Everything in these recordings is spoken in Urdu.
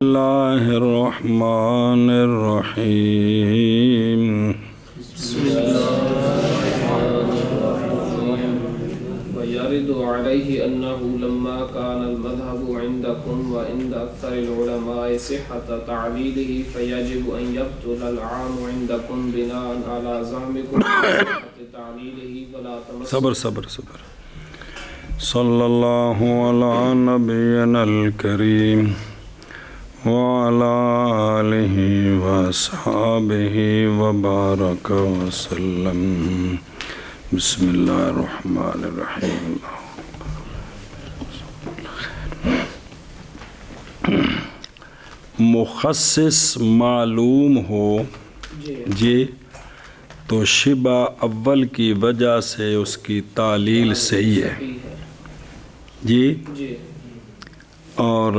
اللہ الرحمن الرحیم ويرد عليه أنه لما كان المذهب عندكم وعند أكثر العلماء صحة تعليله فيجب أن يبطل العام عندكم بناء على زعمكم صحة تعليله ولا تمسكوا صبر صلی اللہ علی نبینا الکریم وعلی آلہ واصحابہ وبارک وسلم بسم اللہ الرحمن الرحیم مخصص معلوم ہو جی تو شبہ اول کی وجہ سے اس کی تعلیل صحیح ہے جی اور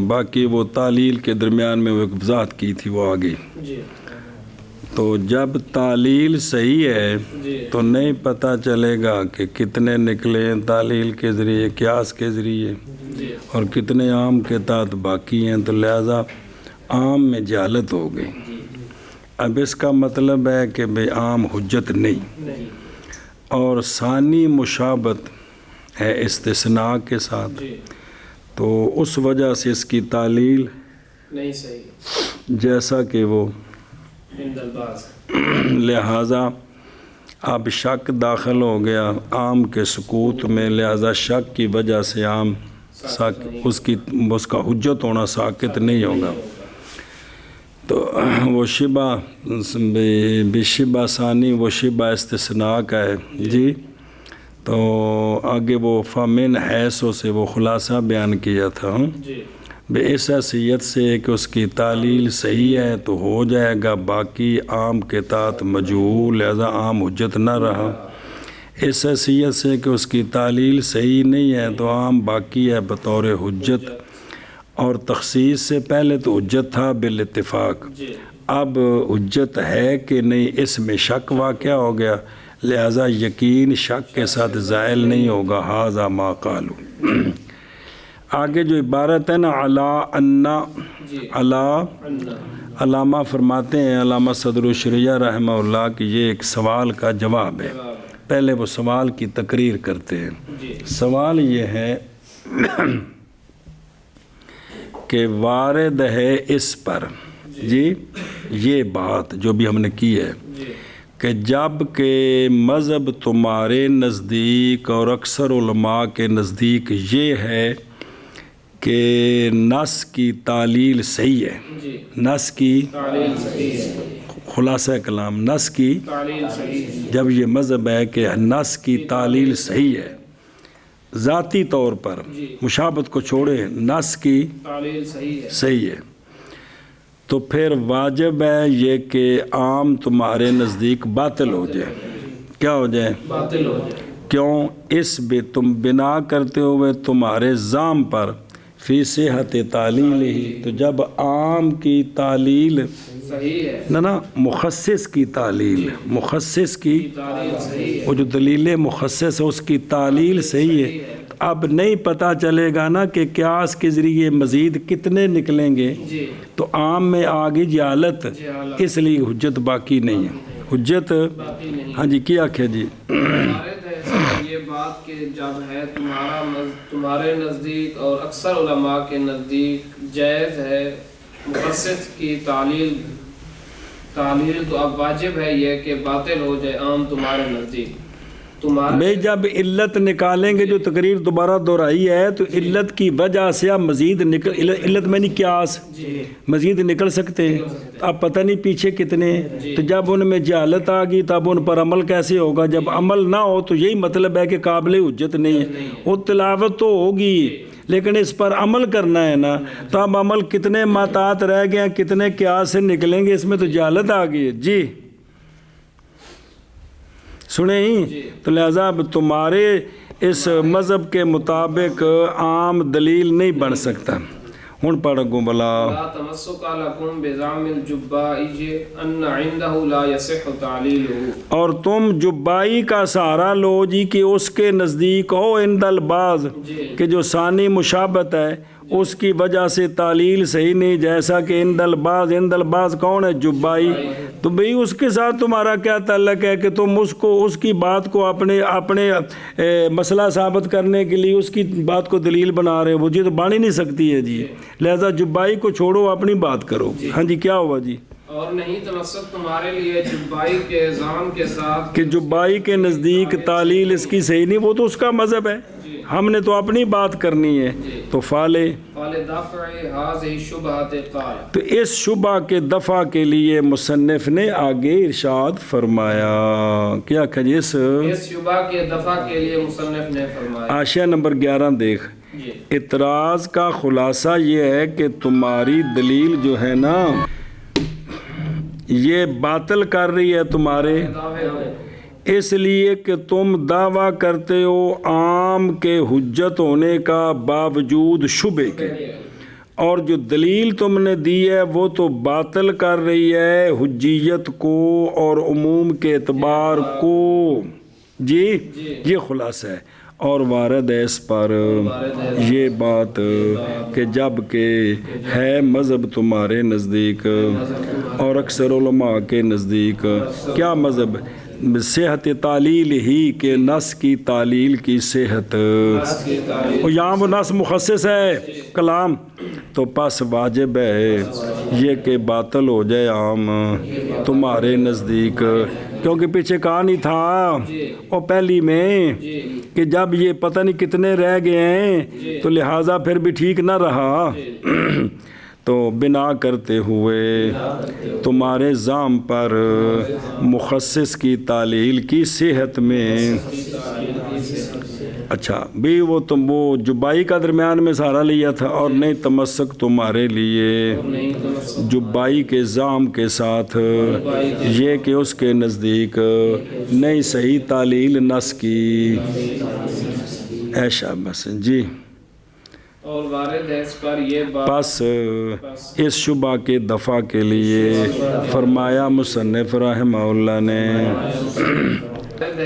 باقی وہ تعلیل کے درمیان میں وہ ایک وضاحت کی تھی وہ آگے تو جب تعلیل صحیح ہے تو نہیں پتہ چلے گا کہ کتنے نکلے ہیں تعلیل کے ذریعے قیاس کے ذریعے اور کتنے عام کے تحت باقی ہیں تو لہذا عام میں جہالت ہو گئی اب اس کا مطلب ہے کہ بے عام حجت نہیں اور ثانی مشابت ہے استثناء کے ساتھ تو اس وجہ سے اس کی تعلیل نہیں صحیح جیسا کہ وہ عند البعض لہٰذا اب شک داخل ہو گیا عام کے سکوت میں لہٰذا شک کی وجہ سے عام اس کا حجت ہونا ساکت نہیں ہوگا تو وہ شبہ بشبہ ثانی وہ شبہ استثناء کا ہے جی تو آگے وہ فمن حیث سے وہ خلاصہ بیان کیا تھا بے اس حیثیت سے کہ اس کی تعلیل صحیح ہے تو ہو جائے گا باقی عام کے تحت مجہول لہذا عام حجت نہ رہا اس حیثیت سے کہ اس کی تعلیل صحیح نہیں ہے تو عام باقی ہے بطور حجت اور تخصیص سے پہلے تو حجت تھا بالاتفاق اب حجت ہے کہ نہیں اس میں شک واقع ہو گیا لہذا یقین شک کے ساتھ زائل نہیں ہوگا ھذا ما قالوا آگے جو عبارت ہے نا علامہ فرماتے ہیں علامہ صدر الشریعہ رحمہ اللہ کہ یہ ایک سوال کا جواب ہے پہلے وہ سوال کی تقریر کرتے ہیں سوال یہ ہے کہ وارد ہے اس پر جی یہ بات جو بھی ہم نے کی ہے کہ جب کہ مذہب تمہارے نزدیک اور اکثر علماء کے نزدیک یہ ہے کہ نص کی تعلیل صحیح ہے نص کی خلاصہ کلام نص کی جب یہ مذہب ہے کہ نص کی تعلیل صحیح ہے ذاتی طور پر مشابہت کو چھوڑے نص کی تعلیل صحیح ہے تو پھر واجب ہے یہ کہ عام تمہارے نزدیک باطل ہو جائے کیا ہو جائے باطل ہو جائے کیوں اس بے تم بنا کرتے ہوئے تمہارے زام پر فی صحت تعلیل ہی تو جب عام کی تعلیل صحیح ہے نا مخصص کی تعلیل مخصص کی تعلیل صحیح ہے وہ جو دلیل مخصص ہے اس کی تعلیل صحیح ہے اب نہیں پتہ چلے گا نا کہ قیاس کے ذریعے مزید کتنے نکلیں گے تو عام میں آگے جہالت اس لیے حجت باقی نہیں ہے حجت ہاں جی کیا آخیا جی یہ بات کہ جب ہے تمہارے نزدیک اور اکثر علماء کے نزدیک جائز ہے مخصص کی تعلیل تو اب واجب ہے یہ کہ باطل ہو جائے عام تمہارے نزدیک بھئی جب علت نکالیں گے جو تقریر دوبارہ دہرائی ہے تو علت کی وجہ سے آپ مزید علت میں نہیں قیاس مزید نکل سکتے اب پتہ نہیں پیچھے کتنے تو جب ان میں جہالت آ گئی تب ان پر عمل کیسے ہوگا جب عمل نہ ہو تو یہی مطلب ہے کہ قابل حجت نہیں ہے وہ تلاوت تو ہوگی لیکن اس پر عمل کرنا ہے نا تو اب عمل کتنے ماتات رہ گئے ہیں کتنے قیاس سے نکلیں گے اس میں تو جہالت آ گئی ہے جی سنیں ہی تو لہذا اب تمہارے اس مذہب کے مطابق عام دلیل نہیں بن سکتا ہن پڑھ گو بلا لا تمسک لکم بزعم الجبائی ان عنده لا يصح تعلیلہ اور تم جبائی کا سہارا لو جی کہ اس کے نزدیک ہو عند البعض کہ جو ثانی مشابہت ہے اس کی وجہ سے تعلیل صحیح نہیں، جیسا کہ عند الباز کون ہے؟ جبائی. تو بھئی اس کے ساتھ تمہارا کیا تعلق ہے کہ تم اس کی بات کو اپنے مسئلہ ثابت کرنے کے لیے اس کی بات کو دلیل بنا رہے ہو؟ وہ جی تو بن ہی نہیں سکتی ہے جی. لہذا جبائی کو چھوڑو، اپنی بات کرو. ہاں جی کیا ہوا جی؟ اور نہیں تمسک تمہارے لیے جبائی کے الزام کے ساتھ کہ جبائی کے نزدیک تعلیل اس کی صحیح نہیں، وہ تو اس کا مذہب ہے، ہم نے تو اپنی بات کرنی ہے. تو فالے دفع هذه الشبهة قال، تو اس شبہ کے دفع کے لیے مصنف نے آگے ارشاد فرمایا. کیا کہا اس شبہ کے دفع کے لیے مصنف نے فرمایا. حاشیہ نمبر 11 دیکھ. اعتراض کا خلاصہ یہ ہے کہ تمہاری دلیل جو ہے نا یہ باطل کر رہی ہے تمہارے، اس لیے کہ تم دعویٰ کرتے ہو عام کے حجت ہونے کا باوجود شبہ کے، اور جو دلیل تم نے دی ہے وہ تو باطل کر رہی ہے حجیت کو اور عموم کے اعتبار کو. جی یہ خلاصہ ہے. اور وارد ہے اس پر یہ بات کہ جب کہ ہے مذہب تمہارے نزدیک اور اکثر علماء کے نزدیک کیا مذہب؟ صحت تعلیل ہی کہ نص کی تعلیل کی صحت. یہاں وہ نص مخصص ہے کلام، تو پس واجب ہے یہ کہ باطل ہو جائے عام تمہارے نزدیک، کیونکہ پیچھے کہا نہیں تھا اور پہلی میں کہ جب یہ پتہ نہیں کتنے رہ گئے ہیں تو لہٰذا پھر بھی ٹھیک نہ رہا. تو بنا کرتے ہوئے تمہارے زام پر مخصص کی تعلیل کی صحت میں. اچھا بھی وہ جبائی کا درمیان میں سہارا لیا تھا، اور نہیں تمسک تمہارے لیے جبائی کے زام کے ساتھ یہ کہ اس کے نزدیک نہیں صحیح تعلیل نص کی. ایشا بس جی. اور وارد ہے اس پر یہ بات، پس اس شبہ کے دفع کے لیے فرمایا مصنف رحمہ اللہ نے.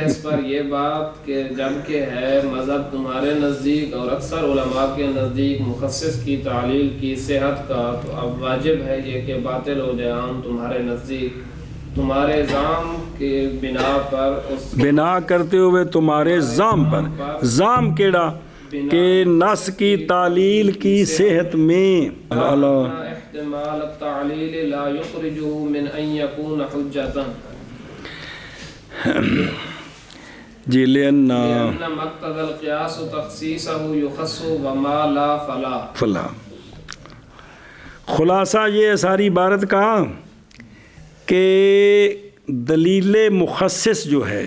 اس پر یہ بات کہ جب کہ ہے مذہب تمہارے نزدیک اور اکثر علماء کے نزدیک مخصص کی تعلیل کی صحت کا، تو اب واجب ہے یہ کہ باطل ہو جائے عام تمہارے نزدیک تمہارے زام کے بنا پر، بنا کرتے ہوئے تمہارے زام پر. زام کیڑا؟ کہ نص کی تعلیل کی صحت میں. احتمال التعلیل لا یخرجہ من ان یکون حجتا. جی لأن مقتضى القياس تخصيصه يخص وما لا فلا. خلاصہ یہ ہے ساری عبارت کا کہ دلیل مخصص جو ہے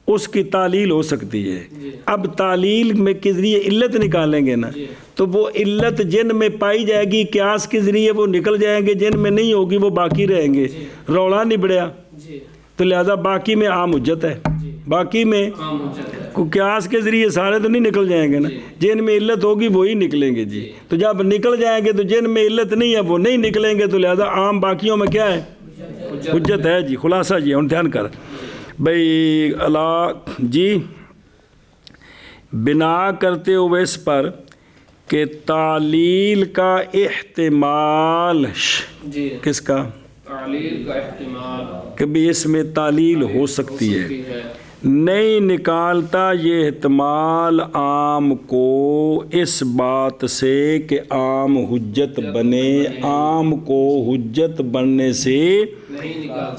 اس کی تعلیل ہو سکتی ہے. اب تعلیل میں کے ذریعے علت نکالیں گے نا تو وہ علت جن میں پائی جائے گی قیاس کے ذریعے وہ نکل جائیں گے، جن میں نہیں ہوگی وہ باقی رہیں گے. رولا نہیں بڑھیا تو لہذا باقی میں عام حجت ہے، باقی میں قیاس کے ذریعے سارے تو نہیں نکل جائیں گے نا، جن میں علت ہوگی وہی نکلیں گے. جی تو جب نکل جائیں گے تو جن میں علت نہیں ہے وہ نہیں نکلیں گے، تو لہذا عام باقیوں میں کیا ہے؟ حجت ہے. جی خلاصہ جی ہم دھیان کر بھئی اللہ جی. بنا کرتے ہوئے اس پر کہ تعلیل کا احتمال کس کا؟ تعلیل کا احتمال کبھی اس میں تعلیل ہو سکتی ہے، نہیں نکالتا یہ احتمال عام کو اس بات سے کہ عام حجت بنے. عام کو حجت بننے سے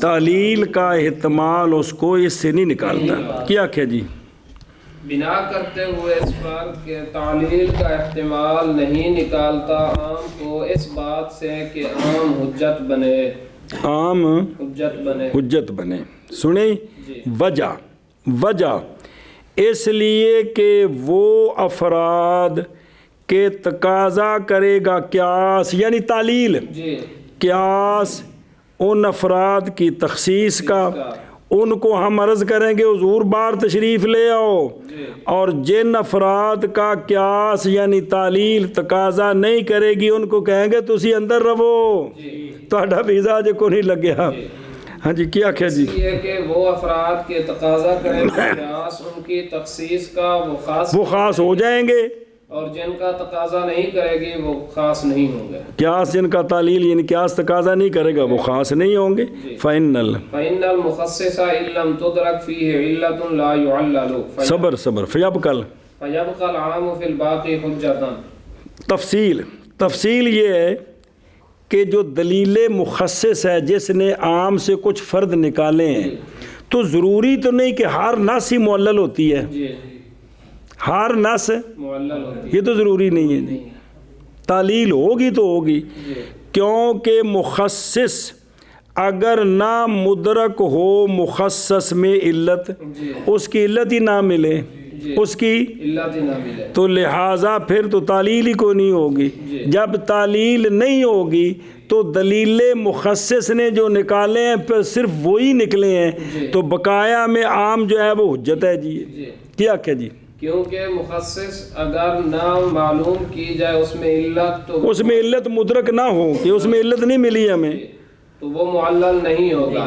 تعلیل کا احتمال اس کو اس سے نہیں نکالتا. کیا کہہ جی؟ بنا کرتے ہوئے اس پر کہ تعلیل کا احتمال نہیں نکالتا عام کو اس بات سے کہ عام حجت بنے. عام حجت بنے. سنیں وجہ اس لیے کہ وہ افراد کے تقاضا کرے گا قیاس یعنی تعلیل، قیاس ان افراد کی تخصیص کا. ان کو ہم عرض کریں گے حضور بار تشریف لے آؤ، اور جن افراد کا قیاس یعنی تعلیل تقاضا نہیں کرے گی ان کو کہیں گے تسی اندر رہو، تہاڈا ویزا جے کو نہیں لگیا. ہاں جی کیا کہہ جی؟ یہ کہ وہ افراد کے تقاضا کریں قیاس ان کی تخصیص کا وہ خاص ہو جائیں گے، اور جن کا تقاضا نہیں کرے گی وہ خاص نہیں ہوں گے. قیاس جن کا تعلیل یعنی قیاس تقاضا نہیں کرے گا وہ خاص نہیں ہوں گے. فَإِنَّ الْمُخَصِّصَ إِن لَّمْ تُدْرَكْ فِيهِ عِلَّةٌ لَّا يُعَلَّلُ صبر فَيَبْقَى الْعَامُ فِي الْبَاقِ حُجَّةً. تفصیل یہ ہے کہ جو دلیل مخصص ہے جس نے عام سے کچھ فرد نکالے ہیں تو ضروری تو نہیں کہ ہر نص ہی معلل ہوتی ہے. ہر نص یہ تو ضروری نہیں ہے. تعلیل ہوگی تو ہوگی کیونکہ مخصص اگر نہ مدرک ہو مخصص میں علت اس کی علت ہی نہ ملے اس کی تو لہٰذا پھر تو تعلیل ہی کوئی نہیں ہوگی. جب تعلیل نہیں ہوگی تو دلیل مخصص نے جو نکالے ہیں پھر صرف وہی نکلے ہیں تو بقایا میں عام جو ہے وہ حجت ہے. جی کیا کہ جی کیونکہ مخصص اگر نہ معلوم کی جائے اس میں علت تو اس میں علت مدرک نہ ہو کہ اس میں علت نہیں ملی ہمیں تو وہ معلل نہیں ہوگا.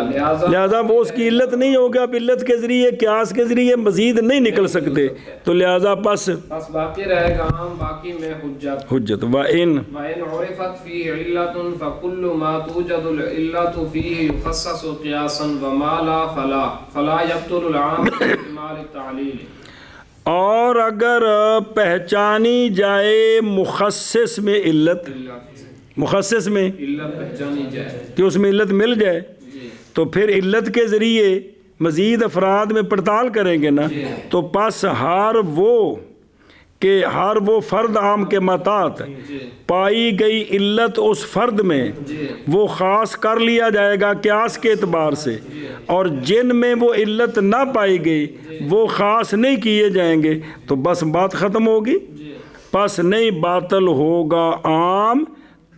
لہٰذا وہ اس کی علت نہیں ہوگا. اب علت کے ذریعے قیاس کے ذریعے مزید نہیں نکل سکتے تو لہٰذا پس باقی رہے گا عام باقی میں حجت. وَإِن عُرِفَتْ فِيهِ عِلَّةٌ فَكُلُّ مَا تُوجَدُ الْعِلَّةُ فِيهِ يُخَصَّصُ قِيَاسًا وَمَا لَا فَلَا يَبْطُلُ الْعَامُ بِاحْتِمَالِ التَّعْلِيلِ. اور اگر پہچانی جائے مخصص میں علت مخصص میں پہچانی جائے کہ اس میں علت مل جائے تو پھر علت کے ذریعے مزید افراد میں پڑتال کریں گے نا تو پس ہر وہ فرد عام کے متات پائی گئی علت اس فرد میں وہ خاص کر لیا جائے گا قیاس کے اعتبار سے اور جن میں وہ علت نہ پائی گئی وہ خاص نہیں کیے جائیں گے تو بس بات ختم ہوگی. پس نہیں باطل ہوگا عام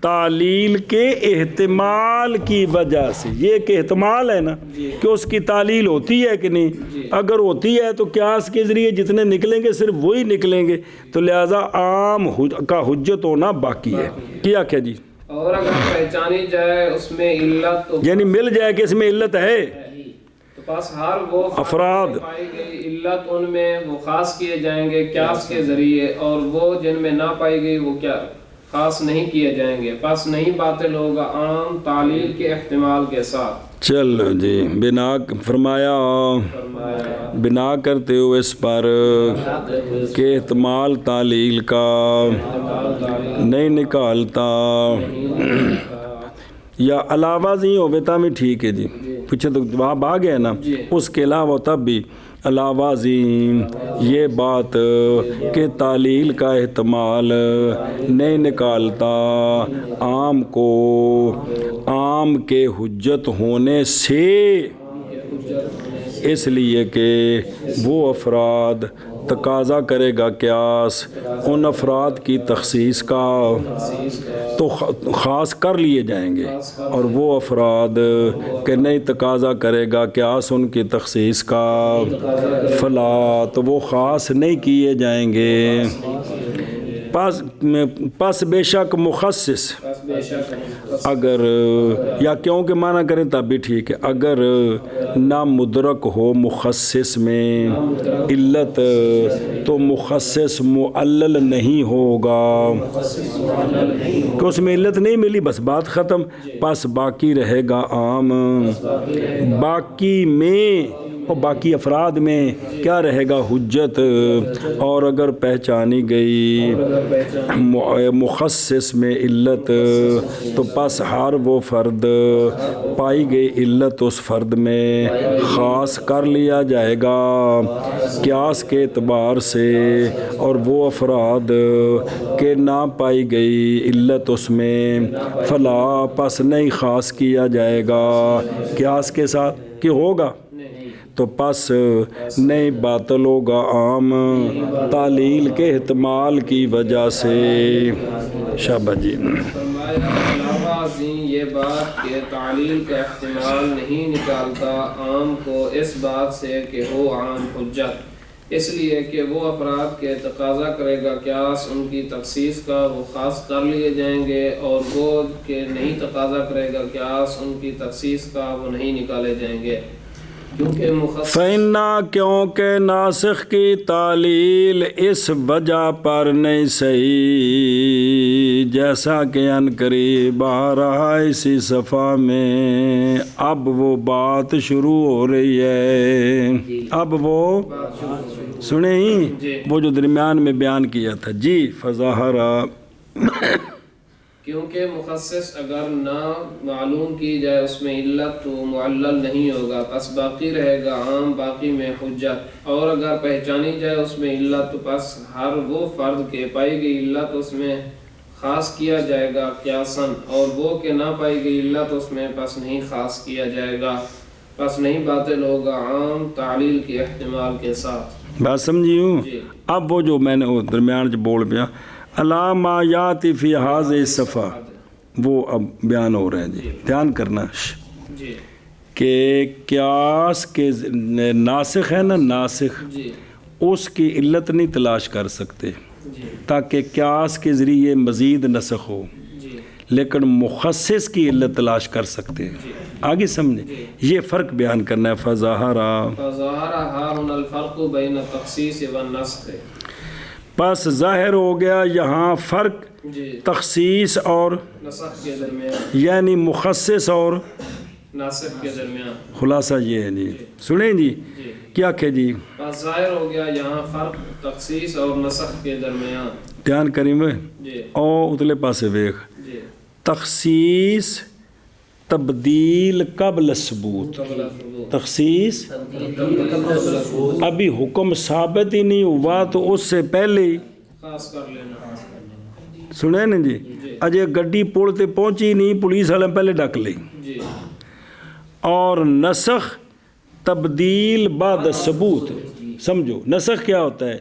تعلیل کے احتمال کی وجہ سے. یہ کہ احتمال ہے نا کہ اس کی تعلیل ہوتی ہے کہ نہیں. اگر ہوتی ہے تو قیاس کے ذریعے جتنے نکلیں گے صرف وہی نکلیں گے تو لہذا عام کا حجت ہونا باقی ہے. کیا کہ جی اور اگر پہچانی جائے اس میں علت یعنی مل جائے کہ اس میں علت ہے تو پاس ہر وہ افراد پائی گئی علت ان میں وہ خاص کیے جائیں گے قیاس کے ذریعے اور وہ جن میں نہ پائی گئی وہ کیا خاص نہیں کیے جائیں گے. پس نہیں باطل ہوگا عام تعلیل کے احتمال کے ساتھ. چلو جی فرمایا بنا کرتے ہوئے اس پر کہ احتمال تعلیل کا نہیں نکالتا یا علاوہ نہیں ہوئے تا بھی ٹھیک ہے. جی پیچھے تو جواب آ گیا نا. اس کے علاوہ تب بھی علاوہ زین یہ بات کہ تعلیل کا احتمال نہیں نکالتا عام کو عام کے حجت ہونے سے اس لیے کہ وہ افراد تقاضا کرے گا قیاس ان افراد کی تخصیص کا تو خاص کر لیے جائیں گے اور وہ افراد کہ نہیں تقاضا کرے گا قیاس ان کی تخصیص کا فلا تو وہ خاص نہیں کیے جائیں گے. پس بے شک مخصص اگر یا کیوں کہ معنی کریں تب بھی ٹھیک ہے اگر نہ مدرک ہو مخصص میں علت تو مخصص معلل نہیں ہوگا کہ اس میں علت نہیں ملی بس بات ختم. پس باقی رہے گا عام باقی میں اور باقی افراد میں کیا رہے گا حجت. اور اگر پہچانی گئی مخصص میں علت تو پس ہر وہ فرد پائی گئی علت اس فرد میں خاص کر لیا جائے گا قیاس کے اعتبار سے اور وہ افراد کہ نہ پائی گئی علت اس میں فلا پس نہیں خاص کیا جائے گا قیاس کے ساتھ کہ ہوگا تو پس نہیں باطل ہوگا عام تعلیل کے احتمال کی وجہ سے. شاباش جی. یہ بات کہ تعلیل کا احتمال نہیں نکالتا عام کو اس بات سے کہ ہو عام حجت اس لیے کہ وہ افراد کے تقاضا کرے گا قیاس ان کی تخصیص کا وہ خاص کر لیے جائیں گے اور وہ کہ نہیں تقاضا کرے گا قیاس ان کی تخصیص کا وہ نہیں نکالے جائیں گے. کیونکہ مخصص فَإِنَّا کیونکہ ناسخ کی تعلیل اس وجہ پر نہیں صحیح، جیسا کہ ان قریب آ رہا ہے اسی صفحہ میں. اب وہ بات شروع ہو رہی ہے، اب وہ سنیں وہ جو درمیان میں بیان کیا تھا. جی فظاہرہ کیونکہ مخصص اگر نہ معلوم کی جائے اس میں علت تو معلل نہیں ہوگا، پس باقی رہے گا عام، باقی میں حجت. اور اگر پہچانی جائے اس میں علت تو پس ہر وہ فرد کے پائی گئی علت اس میں خاص کیا جائے گا قیاساً، اور وہ کہ نہ پائی گئی علت اس میں پس نہیں خاص کیا جائے گا، پس نہیں باطل ہوگا عام تعلیل کے احتمال کے ساتھ. بات سمجھی ہوں. اب وہ جو میں نے وہ درمیان جو بول پیا علامات فی هذه الصفحہ وہ اب بیان ہو رہے ہیں. جی دھیان کرنا جی کہ قیاس کے ناسخ ہے نا، ناسخ جی اس کی علت نہیں تلاش کر سکتے جی تاکہ قیاس کے ذریعے مزید نسخ ہو، جی لیکن مخصص کی علت تلاش کر سکتے ہیں. آگے سمجھیں، یہ فرق بیان کرنا ہے. فظاہرہ فظاہر ہاہن الفرق بین التخصیص والنسخ. پس ظاہر ہو گیا یہاں فرق جی تخصیص اور نسخ کے درمیان، یعنی مخصص اور ناسخ کے درمیان. خلاصہ یہ ہے. جی سنیں جی جی کیا کہ جی بس ظاہر ہو گیا یہاں فرق تخصیص اور نسخ کے درمیان. دھیان کریں میں جی او اتلے پاسے ویخ. جی تخصیص تبدیل قبل ثبوت. قبل ثبوت. تخصیص قبل ثبوت ابھی حکم ثابت ہی نہیں ہوا تو اس سے پہلے ہی خاص کر لینا. سنیں نا جی اجے گڈی پول تے پہنچی نہیں، پولیس والے پہلے ڈک لی. جی اور نسخ تبدیل بعد ثبوت. سمجھو نسخ کیا ہوتا ہے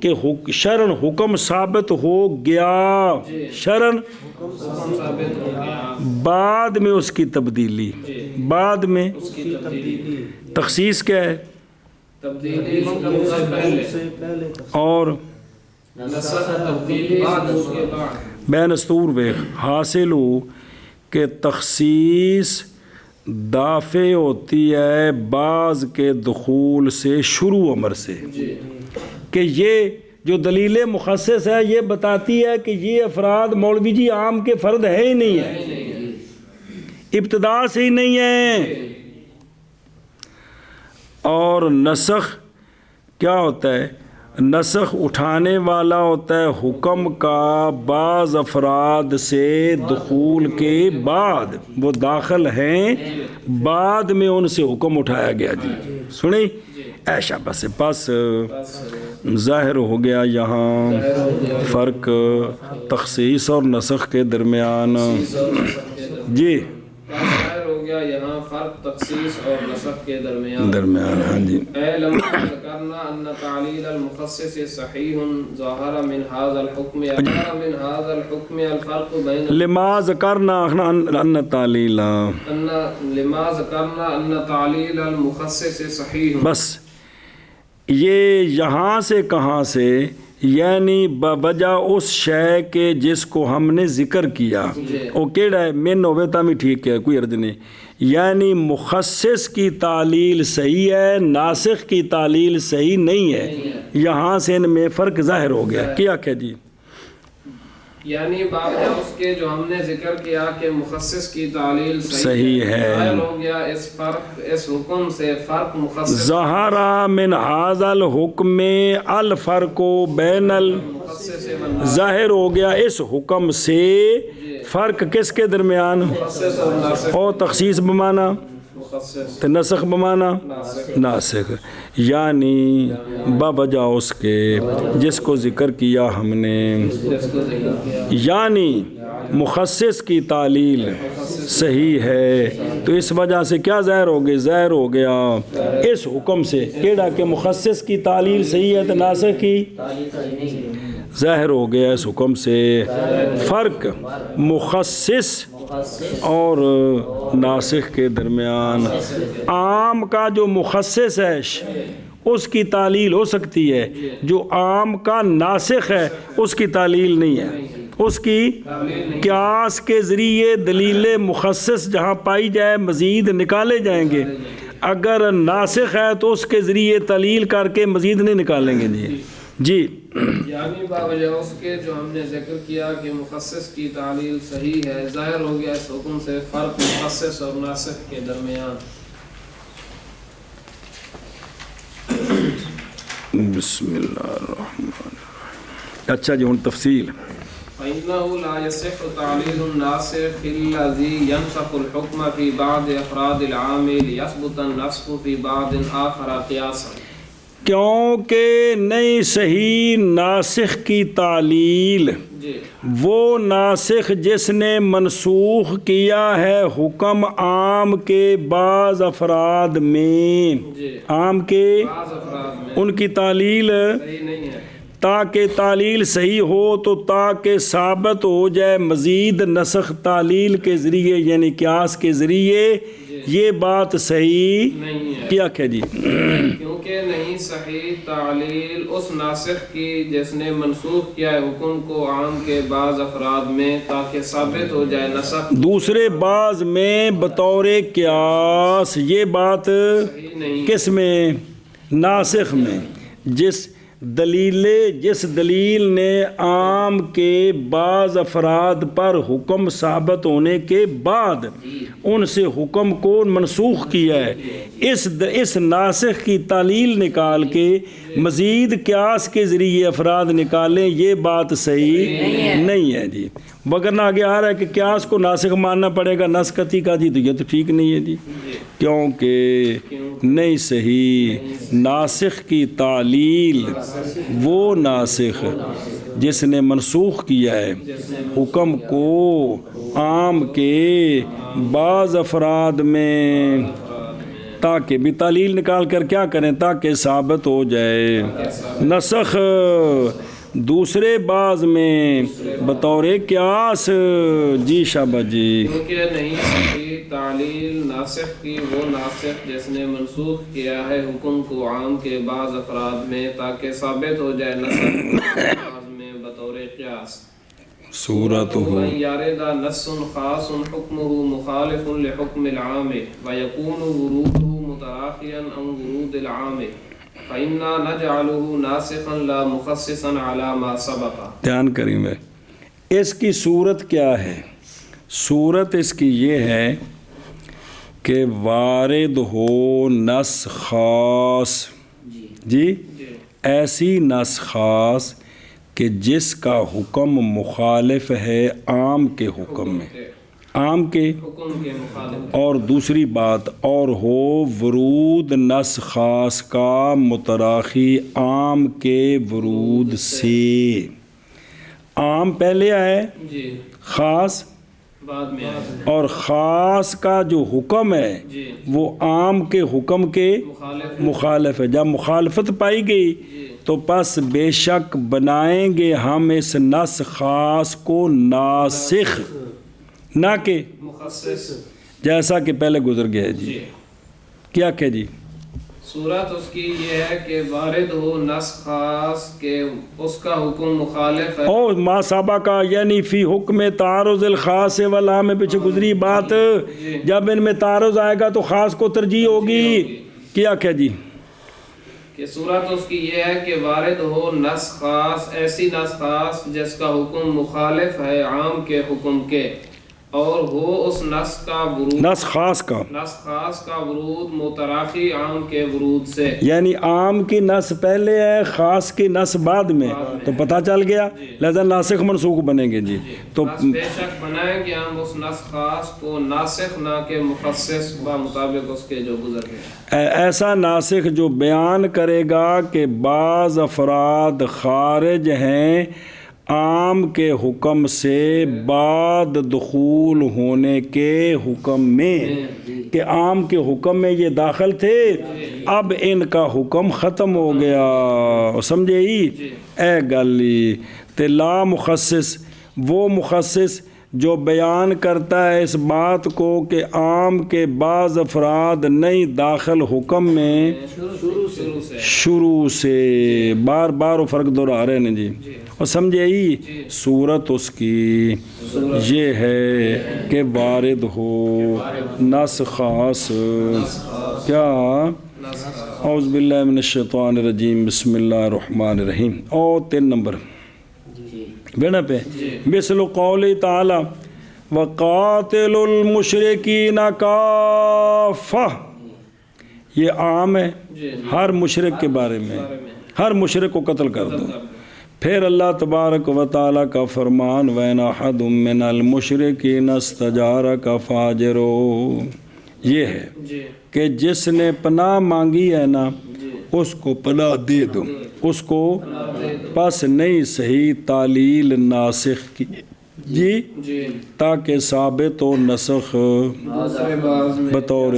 کہ شرعن حکم ثابت ہو گیا، شرعن حکم ثابت ہو گیا، بعد میں اس کی تبدیلی، بعد میں اس کی تبدیلی. تخصیص کیا ہے تبدیلی حکم سے پہلے اور نسخ تبدیلی ثبوت کے بعد. بین استور ویخ حاصل ہو کہ تخصیص دافع ہوتی ہے بعض کے دخول سے شروع امر سے، جی کہ یہ جو دلیل مخصص ہے یہ بتاتی ہے کہ یہ افراد مولوی جی عام کے فرد ہے ہی نہیں ہے، ابتدا سے ہی نہیں ہے. اور نسخ کیا ہوتا ہے؟ نسخ اٹھانے والا ہوتا ہے حکم کا بعض افراد سے دخول کے بعد، وہ داخل ہیں بعد میں ان سے حکم اٹھایا گیا. جی سنیں ایشا بس پس ظاہر ہو گیا یہاں فرق تخصیص اور نسخ کے درمیان. جی ظاہر ہو گیا یہاں فرق تخصیص اور نسخ کے درمیان. ہاں جی اے لما ذکرنا ان تعلیل المخصص صحیح ظاہر من هذا الحکم ظاہر من هذا الحکم الفرق بین لما ذکرنا ان تعلیل لما ذکرنا ان تعلیل المخصص صحیح. بس یہ یہاں سے کہاں سے، یعنی بوجہ اس شے کے جس کو ہم نے ذکر کیا، وہ کیڑا ہے من ہوئے تامی ٹھیک ہے کوئی عرض نہیں. یعنی مخصص کی تعلیل صحیح ہے، ناسخ کی تعلیل صحیح نہیں ہے. یہاں سے ان میں فرق ظاہر ہو گیا. کیا کہ جی یعنی باوجہ اس کے جو ہم نے ذکر کیا کہ مخصص کی تعلیل صحیح ہے، ظاہر ہو گیا اس فرق، اس حکم سے فرق مخصص ظہر من هذا الحکم الفرق بین مخصص ظاہر ہو گیا اس حکم سے فرق کس کے درمیان، مخصص اور ناسخ. اور تخصیص بمانا مخصص نسخ بمانا ناسخ، یعنی بوجہ اس کے جس کو ذکر کیا ہم نے، جس کو ذکر کیا یعنی مخصص کی تعلیل صحیح ہے تو اس وجہ سے کیا ظاہر ہو گیا، ظاہر ہو گیا اس حکم سے کیڑا کہ مخصص کی تعلیل صحیح ہے تو ناسخ کی ظاہر ہو گیا اس حکم سے فرق مخصص اور ناسخ کے درمیان. عام کا جو مخصص ہے اس کی تعلیل ہو سکتی ہے، جو عام کا ناسخ ہے اس کی تعلیل نہیں ہے. اس کی قیاس کے ذریعے دلیل مخصص جہاں پائی جائے مزید نکالے جائیں گے. اگر ناسخ ہے تو اس کے ذریعے تعلیل کر کے مزید نہیں نکالیں گے جی جی یعنی باوجہ اس کے جو ہم نے ذکر کیا کہ مخصص کی تعلیل صحیح ہے، ظاہر ہو گیا اس حکم سے فرق مخصص اور ناسخ کے درمیان۔ بسم اللہ الرحمن الرحیم۔ اچھا جی ہوں تفصیل۔ فإنه لا يصح تعليل الناسخ الذي ينسخ الحكم في بعض أفراد العام ليثبت النسخ في بعض آخر قياسا، کیونکہ نہیں صحیح ناسخ کی تعلیل جی وہ ناسخ جس نے منسوخ کیا ہے حکم عام کے بعض افراد میں، جی عام کے بعض افراد میں ان کی تعلیل صحیح نہیں ہے، تاکہ تعلیل صحیح ہو تو تاکہ ثابت ہو جائے مزید نسخ تعلیل کے ذریعے یعنی قیاس کے ذریعے، یہ بات صحیح نہیں ہے، کیا کہ جی کیونکہ نہیں صحیح تعلیل اس ناسخ کی جس نے منسوخ کیا ہے حکم کو عام کے بعض افراد میں تاکہ ثابت ہو جائے نسخ دوسرے بعض میں بطور قیاس، یہ بات صحیح نہیں، کس میں؟ ناسخ میں، جس دلیل نے عام کے بعض افراد پر حکم ثابت ہونے کے بعد ان سے حکم کو منسوخ کیا ہے، اس ناسخ کی تعلیل نکال کے مزید قیاس کے ذریعے افراد نکالیں، یہ بات صحیح نہیں ہے جی، وگرنہ آگے آ رہا ہے کہ قیاس کو ناسخ ماننا پڑے گا نسختی کا جی، تو یہ تو ٹھیک نہیں ہے جی، کیونکہ نہیں صحیح ناسخ کی تعلیل وہ ناسخ جس نے منسوخ کیا ہے حکم کو عام کے بعض افراد میں، تاکہ بھی تعلیل نکال کر کیا کریں تاکہ ثابت ہو جائے نسخ دوسرے بعض میں بطور قیاس۔ جی شابہ جی، کیونکہ نہیں صحیح تعلیل ناسخ کی وہ ناسخ جس نے منسوخ کیا ہے حکم کو عام کے بعض افراد میں تاکہ ثابت ہو جائے نسخ بعض میں بطور قیاس۔ صورت ہو وَإِنْ يَرِدَ نَصٌّ خَاصٌ حُكْمُهُ مُخَالِفٌ لِحُكْمِ الْعَامِ وَيَكُونُ وُرُودُهُ مُتَرَاخِيًا عَنْ وُرُودِ الْعَامِ فَإِنَّا نَجْعَلُهُ نَاسِخًا لَا مُخَصِّصًا عَلَى مَا سَبَقَ۔ دھیان کریں میں اس کی صورت کیا ہے؟ صورت اس کی یہ ہے کہ وارد ہو نص خاص، جی ایسی نص خاص کہ جس کا حکم مخالف ہے عام کے حکم میں، عام کے حکم کے مخالف، اور دوسری بات اور ہو ورود نص خاص کا متراخی عام کے ورود سے، عام پہلے آئے جی خاص بعد میں اور خاص کا جو حکم ہے جی وہ عام کے حکم کے مخالف ہے، جب مخالفت پائی گئی تو پس بے شک بنائیں گے ہم اس نص خاص کو ناسخ نہ کہ مخصص، جیسا کہ پہلے گزر گیا ہے جی۔ کیا کہ جی صورت اس کی یہ ہے کہ وارد ہو نص خاص کہ اس کا حکم مخالف ہے، او ما سابقہ یعنی فی حکم تعارض الخاص والعام میں پیچھے گزری بات، جب ان میں تعارض آئے گا تو خاص کو ترجیح ہوگی۔ کیا کہ جی کہ صورت اس کی یہ ہے کہ وارد ہو نص خاص، ایسی نص خاص جس کا حکم مخالف ہے عام کے حکم کے، اور ہو اس نص کا ورود، نص خاص کا نص خاص کا ورود متراخی عام کے ورود سے، یعنی عام کی نص پہلے ہے خاص کی نص بعد میں، تو پتہ چل گیا لہذا ناسخ منسوخ بنیں گے جی، تو بس بے شک بنائیں گے ہم اس نص خاص کو ناسخ نہ کہ مخصص مطابق اس کے جو گزر گئے، ایسا ناسخ جو بیان کرے گا کہ بعض افراد خارج ہیں عام کے حکم سے بعد دخول ہونے کے حکم میں، کہ عام کے حکم میں یہ داخل تھے اب ان کا حکم ختم ہو گیا، سمجھے ہی اے گلی تے لا مخصص وہ مخصص جو بیان کرتا ہے اس بات کو کہ عام کے بعض افراد نہیں داخل حکم میں شروع سے، بار بار وہ فرق دہرا رہے ہیں جی، اور سمجھے ہی صورت اس کی یہ ہے کہ وارد ہو نص خاص کیا اعوذ باللہ من الشیطان الرجیم بسم اللہ الرحمن الرحیم اور 3 نمبر بینا پہ مثل قول تعالی وقاتل المشرکین کافہ یہ عام ہے ہر مشرک کے بارے میں ہر مشرک کو قتل کر دو پھر اللہ تبارک و تعالیٰ کا فرمان وَإِنْ أَحَدٌ مِّنَ الْمُشْرِكِينَ اسْتَجَارَكَ فَأَجِرْهُ یہ ہے کہ جس نے پناہ مانگی ہے نا اس کو پناہ دے دو اس کو پس نہیں صحیح تعلیل ناسخ کی جی تاکہ ثابت و نسخ بطور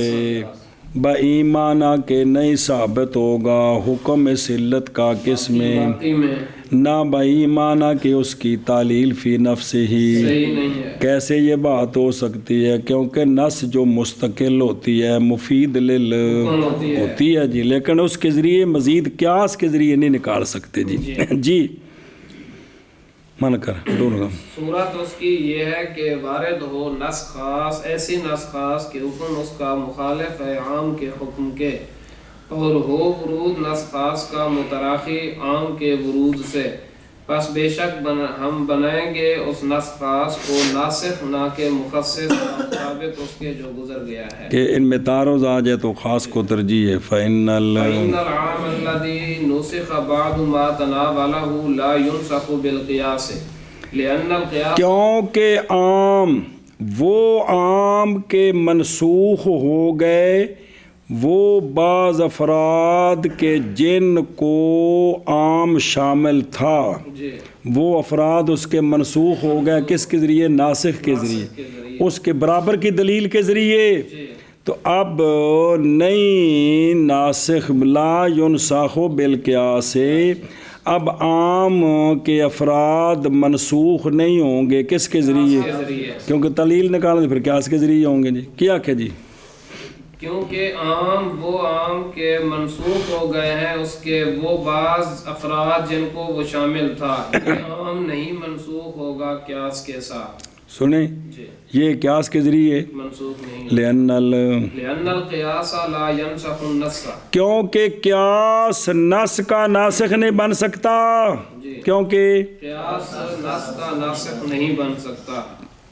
با ایمانہ کے نہیں ثابت ہوگا حکم سلت کا کس میں نہ با ایمانہ کہ اس کی تعلیل فی نفس ہی کیسے یہ بات ہو سکتی ہے کیونکہ نص جو مستقل ہوتی ہے مفید لل ہوتی ہے جی لیکن اس کے ذریعے مزید قیاس کے ذریعے نہیں نکال سکتے جی جی من کر دونوں کا صورت اس کی یہ ہے کہ وارد ہو نص خاص ایسی نص خاص کہ حکم اس کا مخالف ہے عام کے حکم کے اور ہو ورود نص خاص کا متراخی عام کے ورود سے پس بے شک ہم بنائیں گے اس نص خاص کو ناسخ نہ کہ مخصص مطابق اس کے جو گزر گیا ہے کہ ان میں تعارض آ جائے تو خاص کو ترجیح ہے فَإِنَّ الْعَامَ الَّذِي نُسِخَ بَعْدُ مَا تَنَاوَلَهُ لَا يُنْسَخُ بِالْقِيَاسِ لِأَنَّ الْقِيَاسَ کیونکہ عام وہ عام کے منسوخ ہو گئے وہ بعض افراد کے جن کو عام شامل تھا وہ افراد اس کے منسوخ ہو گئے کس کے ذریعے ناسخ کے ذریعے اس کے برابر کی دلیل کے ذریعے تو اب نئی ناسخ لا ينسخ بالقیاس اب عام کے افراد منسوخ نہیں ہوں گے کس کے ذریعے کیونکہ دلیل نکالنے پھر قیاس کے ذریعے ہوں گے جی کیا کہ جی کیونکہ عام وہ عام کے منسوخ ہو گئے ہیں اس کے وہ بعض افراد جن کو وہ شامل تھا یہ عام نہیں منسوخ ہوگا قیاس کے ساتھ سنیں یہ قیاس کے ذریعے منسوخ نہیں لأن القیاس لا ينسخ النص کیونکہ قیاس نص کا ناسخ نہیں بن سکتا کیونکہ قیاس نص کا ناسخ نہیں بن سکتا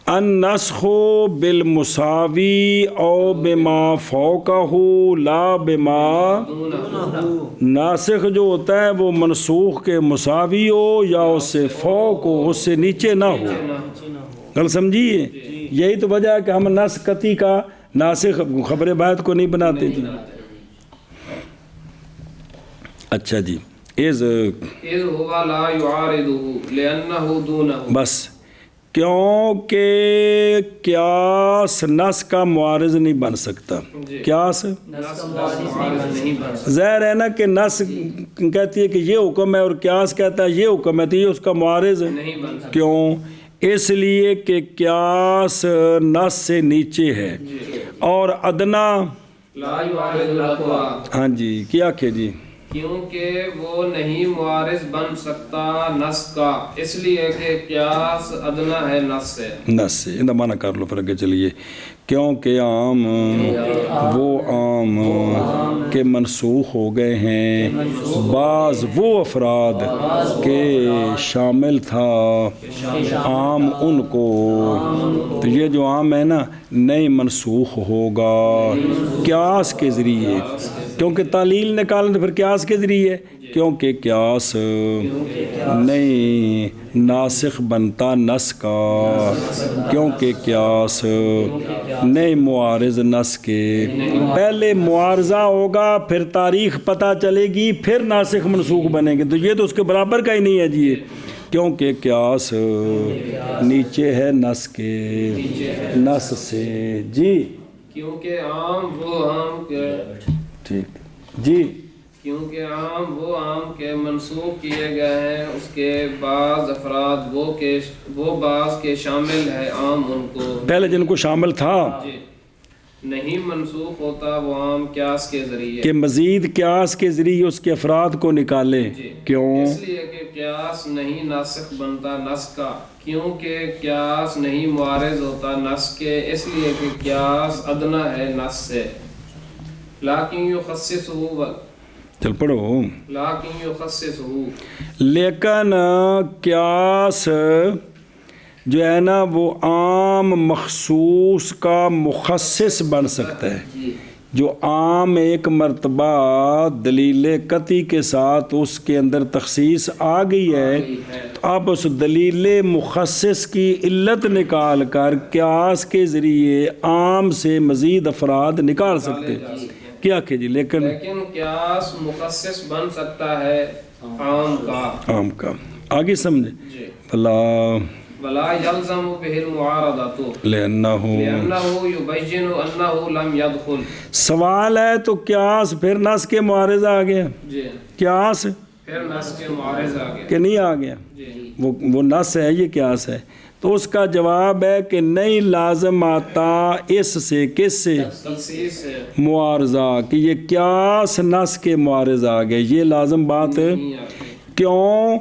النسخ بالمساوی او بما فوقہ لا بما ناسخ جو ہوتا ہے وہ منسوخ کے مساوی ہو یا اس سے فوق ہو اس سے نیچے نہ ہو گل سمجھیے یہی تو وجہ ہے کہ ہم نسخ قطعی کا ناسخ خبر باعث کو نہیں بناتے جی اچھا جی اذ هو لا يعارضه لأنه دونه بس کیونکہ قیاس نص کا معارض نہیں بن سکتا قیاس ظاہر ہے نا کہ نص کہتی ہے کہ یہ حکم ہے اور قیاس کہتا ہے یہ حکم ہے تو یہ اس کا معارض کیوں اس لیے کہ قیاس نص سے نیچے ہے اور ادنا ہاں جی کیا کہ جی کیونکہ وہ نہیں معارض بن سکتا نص کا اس لیے کہ قیاس ادنا ہے نص سے اندہ معنی کر لو پھر اگے چلیے کیونکہ عام وہ عام کے منسوخ ہو گئے ہیں بعض وہ افراد کے شامل تھا عام ان کو تو یہ جو عام ہے نا نئی منسوخ ہوگا قیاس کے ذریعے کیونکہ تعلیل نکالنے تو پھر قیاس کے ذریعے کیونکہ قیاس نہیں ناسخ بنتا نص کا کیونکہ قیاس نہیں معارض نص کے پہلے معارضہ ہوگا پھر تاریخ پتہ چلے گی پھر ناسخ منسوخ بنے گے تو یہ تو اس کے برابر کا ہی نہیں ہے جی کیونکہ قیاس نیچے ہے نص کے نص سے جی کیونکہ عام وہ عام کے ٹھیک جی کیونکہ عام وہ عام کے منسوخ کیے گئے ہیں اس کے بعض افراد وہ بعض کے شامل ہے عام ان کو پہلے جن کو شامل تھا نہیں منسوخ ہوتا وہ عام قیاس کے ذریعے، کہ مزید قیاس کے ذریعے اس کے افراد کو نکالے. کیوں؟ اس لیے کہ قیاس نہیں ناسخ بنتا نص کا، کیونکہ قیاس نہیں معارض ہوتا نص کے، اس لیے کہ قیاس ادنا ہے نص سے. لیکن یخصصہ، چل پڑھو. لیکن یخصصہ، لیکن قیاس جو ہے نا وہ عام مخصوص کا مخصص بن سکتا ہے. جو عام ایک مرتبہ دلیل قطعی کے ساتھ اس کے اندر تخصیص آ گئی ہے، اب اس دلیل مخصص کی علت نکال کر قیاس کے ذریعے عام سے مزید افراد نکال سکتے. کیا کہ جی لیکن قیاس مخصص بن سکتا ہے عام کا. عام کا آگے سمجھے. ولا يلزم به المعارضة لأنه يبين أنه لم يدخل. سوال ہے تو قیاس پھر نص کے معارض آ گیا. قیاس پھر نص کے معارض آ گیا کہ نہیں آ گیا؟ وہ نص ہے، یہ قیاس ہے. تو اس کا جواب ہے کہ نہیں لازم آتا اس سے، کس سے؟ تخصیص سے. معارضہ، کہ یہ قیاس نص کے معارض آ گئے. یہ لازم بات. کیوں؟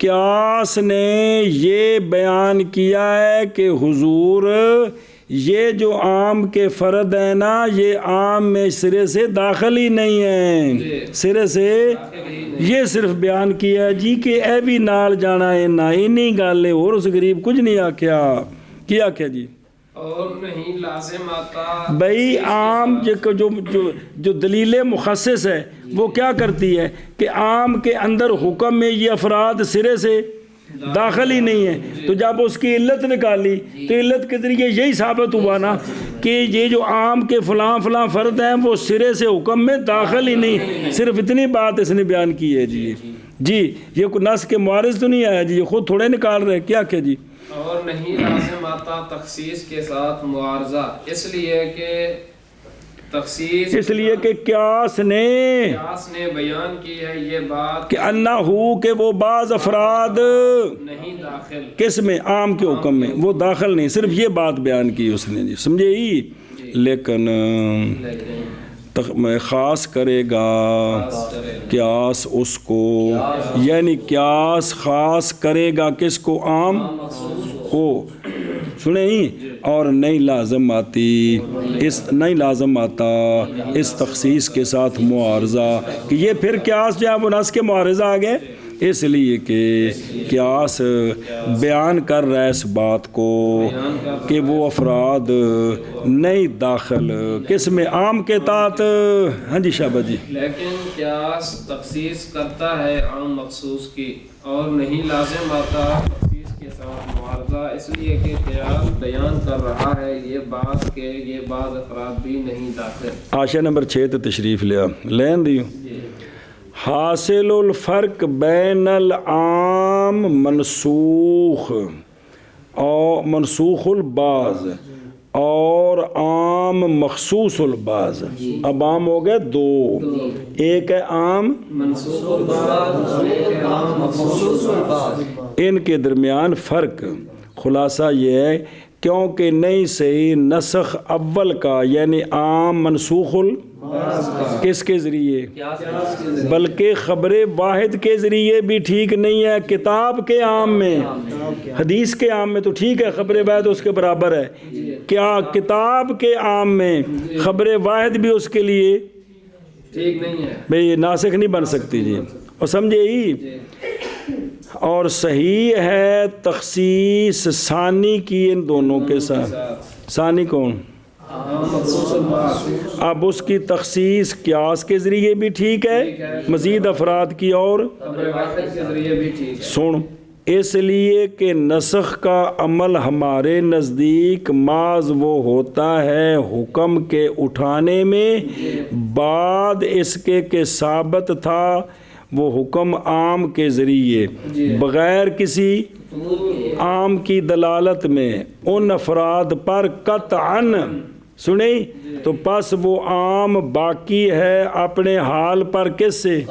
قیاس نے یہ بیان کیا ہے کہ حضور یہ جو عام کے فرد ہیں نا، یہ عام میں سرے سے داخل ہی نہیں ہیں، سرے سے. یہ صرف بیان کیا ہے جی کہ اے بھی نال جانا ہے نا، انہی گل ہے، اور اس غریب کچھ نہیں آکھیا. کیا آکھیا جی؟ اور نہیں لازم آتا بھئی عام جو دلیل مخصص ہے وہ کیا کرتی ہے کہ عام کے اندر حکم میں یہ افراد سرے سے داخل ہی نہیں ہے. تو جب اس کی علت نکالی تو علت کے ذریعے یہی ثابت ہوا نا کہ یہ جو عام کے فلاں فلاں فرد ہیں وہ سرے سے حکم میں داخل ہی نہیں. صرف اتنی بات اس نے بیان کی ہے جی. یہ کوئی نص کے معارض تو نہیں آیا جی، یہ خود تھوڑے نکال رہے. کیا کہ جی؟ اور نہیں لازم آتا تخصیص کے ساتھ معارضہ، اس لیے کہ قیاس نے بیان کی ہے یہ بات کہ انہو کہ وہ بعض افراد نہیں داخل کس میں؟ عام کے حکم میں وہ داخل نہیں. صرف یہ بات بیان کی اس نے جی، سمجھے ہی. لیکن خاص کرے گا قیاس اس کو، یعنی قیاس خاص کرے گا کس کو؟ عام کو. سنیں ہی. اور نہیں لازم آتا اس تخصیص کے ساتھ معارضہ، کہ یہ پھر قیاس جو ہے وہ نص کے معارضہ آ گئے، اس لیے کہ قیاس بیان کر رہا ہے اس بات کو کہ وہ افراد نہیں داخل کس میں؟ عام کے تحت. ہاں جی شابہ جی. لیکن قیاس تخصیص کرتا ہے عام مخصوص کی، اور نہیں لازم آتا تخصیص کے ساتھ معارضہ، اس لیے کہ قیاس بیان کر رہا ہے یہ بات کہ یہ بعض افراد بھی نہیں داخل. آشا نمبر 6 تے تشریف لیا لین دیو. حاصل الفرق بین العام منسوخ اور منسوخ البعض اور عام مخصوص البعض. اب عام ہو گئے دو، ایک ہے عام منسوخ البعض، مخصوص البعض. ان کے درمیان فرق. خلاصہ یہ ہے کیونکہ نہیں صحیح نسخ اول کا یعنی عام منسوخ کس کے ذریعے؟ بلکہ خبر واحد کے ذریعے بھی ٹھیک نہیں ہے. کتاب کے عام میں، حدیث کے عام میں تو ٹھیک ہے، خبر واحد اس کے برابر ہے. کیا کتاب کے عام میں خبر واحد بھی اس کے لیے ٹھیک نہیں ہے بھئی، یہ ناسخ نہیں بن سکتی جی. اور سمجھے ہی. اور صحیح ہے تخصیص ثانی کی ان دونوں کے ساتھ. ثانی کون؟ اب اس کی تخصیص قیاس کے ذریعے بھی ٹھیک ہے، مزید افراد کی اور سن. اس لیے کہ نسخ کا عمل ہمارے نزدیک محض وہ ہوتا ہے حکم کے اٹھانے میں بعد اس کے کہ ثابت تھا وہ حکم عام کے ذریعے بغیر کسی عام کی دلالت میں ان افراد پر قطعاً. سنیں تو پس وہ عام باقی ہے اپنے حال پر کس سے؟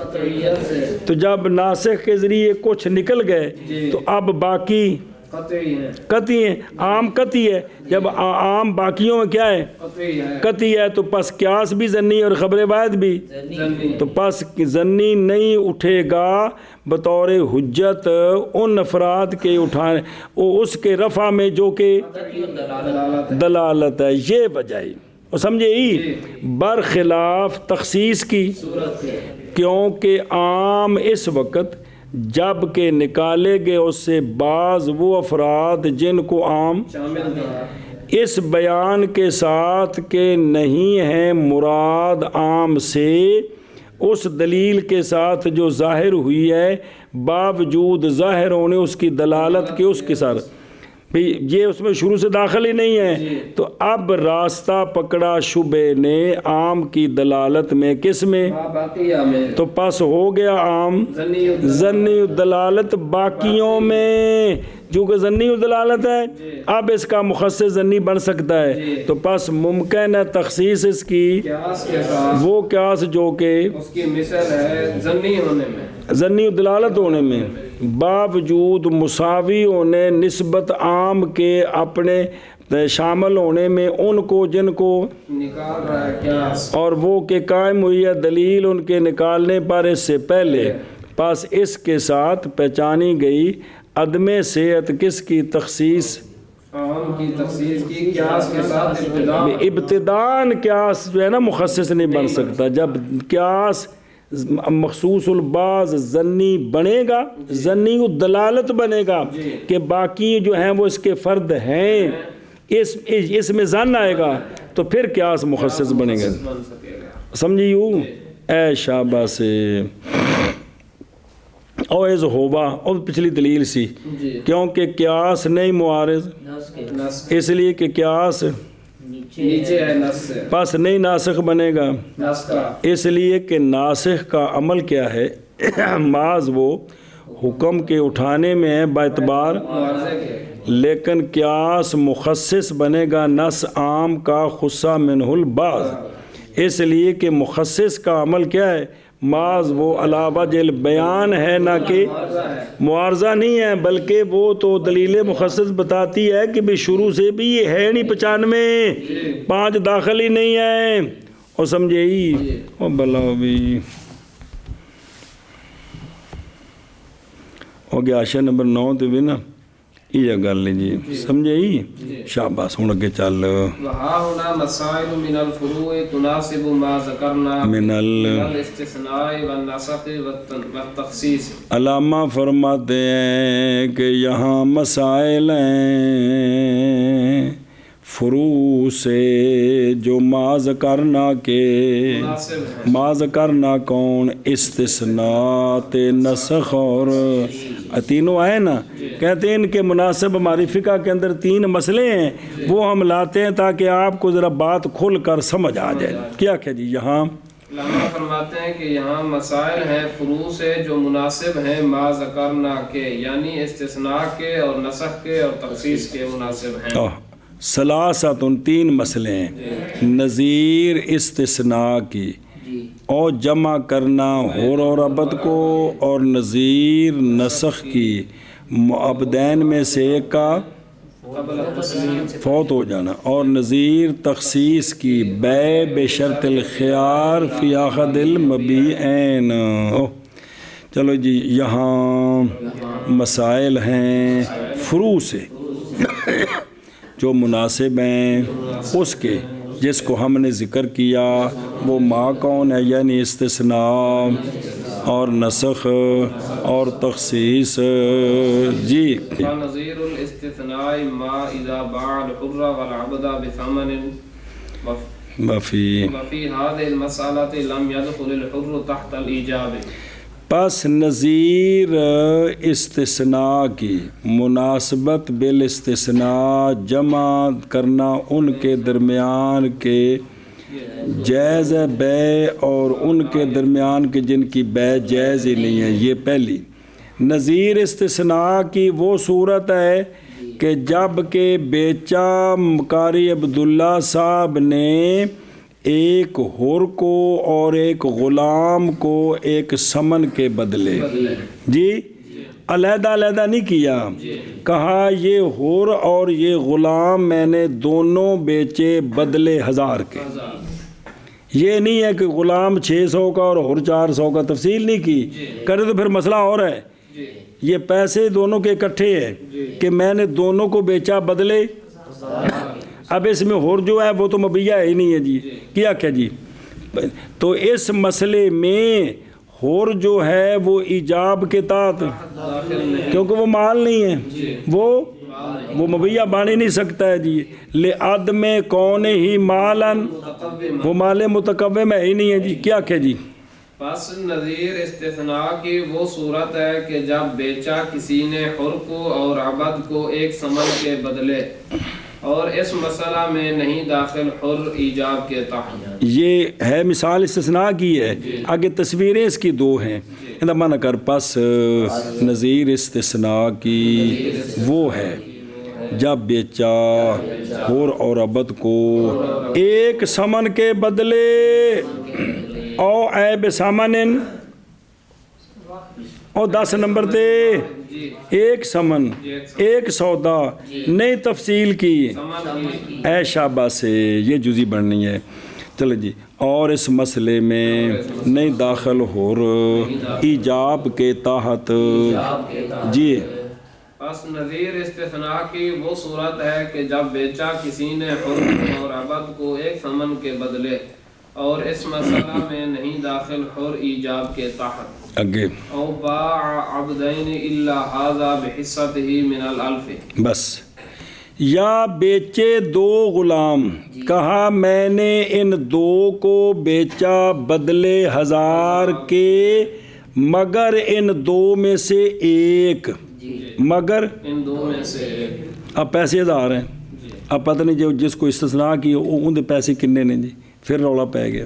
تو جب ناسخ کے ذریعے کچھ نکل گئے تو اب باقی قطعی ہیں، قطعی ہیں، عام قطعی ہے، جب عام باقیوں میں کیا ہے قطعی ہے، قطعی ہے، تو پس قیاس بھی ظنی اور خبر واحد بھی، ظنی تو پس ظنی نہیں اٹھے گا بطور حجت ان افراد کے اٹھانے اس کے رفع میں جو کہ دلالت ہے۔ دلالت ہے، یہ وجہ ہے، وہ سمجھے ہی، برخلاف تخصیص کی، صورت ہے، کیونکہ عام اس وقت جب کہ نکالے گئے اس سے بعض وہ افراد جن کو عام شامل تھا، اس بیان کے ساتھ کہ نہیں ہیں مراد عام سے اس دلیل کے ساتھ جو ظاہر ہوئی ہے باوجود ظاہر ہونے اس کی دلالت کے اس کے ساتھ بھی یہ اس میں شروع سے داخل ہی نہیں ہے، تو اب راستہ پکڑا شبے نے عام کی دلالت میں، کس میں؟ باقیہ میں، تو پس ہو گیا عام ظنی ظنی دلالت باقیوں میں، جو کہ ظنی دلالت ہے، اب اس کا مخصص ظنی بن سکتا ہے، تو پس ممکن ہے تخصیص اس کی قیاس کے ساتھ وہ قیاس جو کہ اس کی مثل ہے ظنی ہونے میں، ظنی دلالت ہونے میں باوجود مساوی ہونے نسبت عام کے اپنے شامل ہونے میں ان کو جن کو نکال رہا ہے قیاس، اور وہ کہ قائم ہوئی ہے دلیل ان کے نکالنے پر اس سے پہلے، پس اس کے ساتھ پہچانی گئی عدم صحت کس کی تخصیص عام کی تخصیص کی قیاس کے ساتھ ابتدا ابتدان قیاس جو ہے نا مخصص نہیں بن سکتا، جب قیاس مخصوص البعض ظنی بنے گا، ظنی دلالت بنے گا کہ باقی جو ہیں وہ اس کے فرد ہیں، اس میں ظن آئے گا تو پھر قیاس مخصص بنے گا، بن سکے گا، سمجھی ہوں؟ اے شابہ سے او ایز ہوبا اور پچھلی دلیل سی، کیونکہ قیاس نہیں معارض نس اس لیے کہ قیاس نیچے ہے نس سے، پس نہیں ناسخ بنے گا، نس کا اس لیے کہ ناسخ کا عمل کیا ہے بعض وہ حکم کے اٹھانے میں ہے باعتبار، معارضے کے، لیکن قیاس مخصص بنے گا نص عام کا خصہ منہ البعض، اس لیے کہ مخصص کا عمل کیا ہے بعض وہ علاوہ جل بیان ہے، نہ کہ معارضہ نہیں ہے، بلکہ وہ تو دلیل مخصص بتاتی ہے کہ بھی شروع سے بھی یہ ہے نہیں 95 5 داخل ہی نہیں ہے، اور سمجھے ہی او بلا بھی ہو گیا آشا نمبر 9 تو بھی نا یہ گل جی سمجھے ہی، شاباش ہوں اگے چل، وہاں ہونا مسائل من الفروع تناسب ما ذکرنا من الاستثناء والنسخ والتخصیص، علامہ فرماتے ہیں کہ یہاں مسائل ہیں فروع سے جو ما ذکرنا کے مناسب ہے، ما ذکرنا کون استثناء نسخ اور تینوں آئے نا، کہتے ہیں ان کے مناسب ہماری فقہ کے اندر 3 مسئلے ہیں وہ ہم لاتے ہیں تاکہ آپ کو ذرا بات کھل کر سمجھ آ جائے، کیا کہ جی یہاں علامہ فرماتے ہیں کہ یہاں مسائل ہیں فروع سے جو مناسب ہیں ما ذکرنا کے، یعنی استثناء کے اور نسخ کے اور تخصیص کے مناسب ہیں، ثلاثت 3 مسئلے ہیں، نظیر استثناء کی اور جمع کرنا حور اور عبد کو، اور نظیر نسخ کی عبدین میں سے ایک کا قبل التسلیم، فوت ہو جانا، اور نظیر تخصیص کی بے بشرط الخیار فی احد المبیعین۔ چلو جی یہاں مسائل ہیں فروع سے جو مناسب ہیں اس کے، جس کو ہم نے ذکر کیا وہ ما کون ہے، یعنی استثناء اور نسخ اور تخصیص، جی نظیر الاستثناء ما اذا باع الحر والعبد بثمن وفی وفي هذه المسألة لم يدخل الحر تحت الإيجاب، پس نظیر استثناء کی مناسبت بالاستثناء جمع کرنا ان کے درمیان کے جائز بے اور ان کے درمیان کے جن کی بے جائز ہی نہیں ہے، یہ پہلی نظیر استثناء کی وہ صورت ہے کہ جب کہ بیچا قاری عبداللہ صاحب نے ایک حر کو اور ایک غلام کو ایک سمن کے بدلے، جی علیحدہ علیحدہ نہیں کیا، کہا یہ حور اور یہ غلام میں نے دونوں بیچے بدلے 1000 کے۔ یہ نہیں ہے کہ غلام 600 کا اور حور 400 کا، تفصیل نہیں کی، کرے تو پھر مسئلہ اور ہے۔ یہ پیسے دونوں کے اکٹھے ہیں کہ میں نے دونوں کو بیچا بدلے، اب اس میں حور جو ہے وہ تو مبیہ ہی نہیں ہے جی، کیا کیا جی؟ تو اس مسئلے میں حور جو ہے وہ ایجاب کے تحت، کیونکہ وہ مال نہیں ہے، وہ مبیہ بن ہی نہیں سکتا ہے جی، لعدم کون ہی مالن، وہ مال متقوم ہے ہی نہیں ہے جی، کیا کہ جی؟ پس نظیر استثناء کی وہ صورت ہے کہ جب بیچا کسی نے حر کو اور عبد کو ایک ثمن کے بدلے، اور اس مسئلہ میں نہیں داخل حر ایجاب کے تحت۔ یہ ہے مثال استثناء کی ہے، آگے تصویریں اس کی 2 ہیں، اندہ مانا کر پس نظیر استثناء کی وہ ہے جب بیچا حر اور عبد کو ایک ثمن کے بدلے، او عیب سامن، اور 10 نمبر دے ایک ثمن ایک سودا، نئی تفصیل کی اے شابہ سے، یہ جزی بڑھنی ہے۔ چلو جی، اور اس مسئلے میں نہیں داخل ہو ایجاب کے تحت جی۔ پس نظیر استثناء کی وہ صورت ہے کہ جب بیچا کسی نے حر اور عبد کو ایک ثمن کے بدلے، اور اس مسئلہ میں نہیں داخل حر ایجاب کے تحت۔ اگے او باع عبدین الا ھذا بحصته من الالف، بس، یا بیچے 2 غلام، کہا میں نے ان 2 کو بیچا بدلے 1000 کے، مگر ان 2 میں سے ایک، مگر ان 2 میں سے ایک، اب پیسے 1000 ہیں، اب پتہ نہیں جو جس کو استثناء کی ان دے پیسے کنے نے جی، پھر رولا پہ گیا،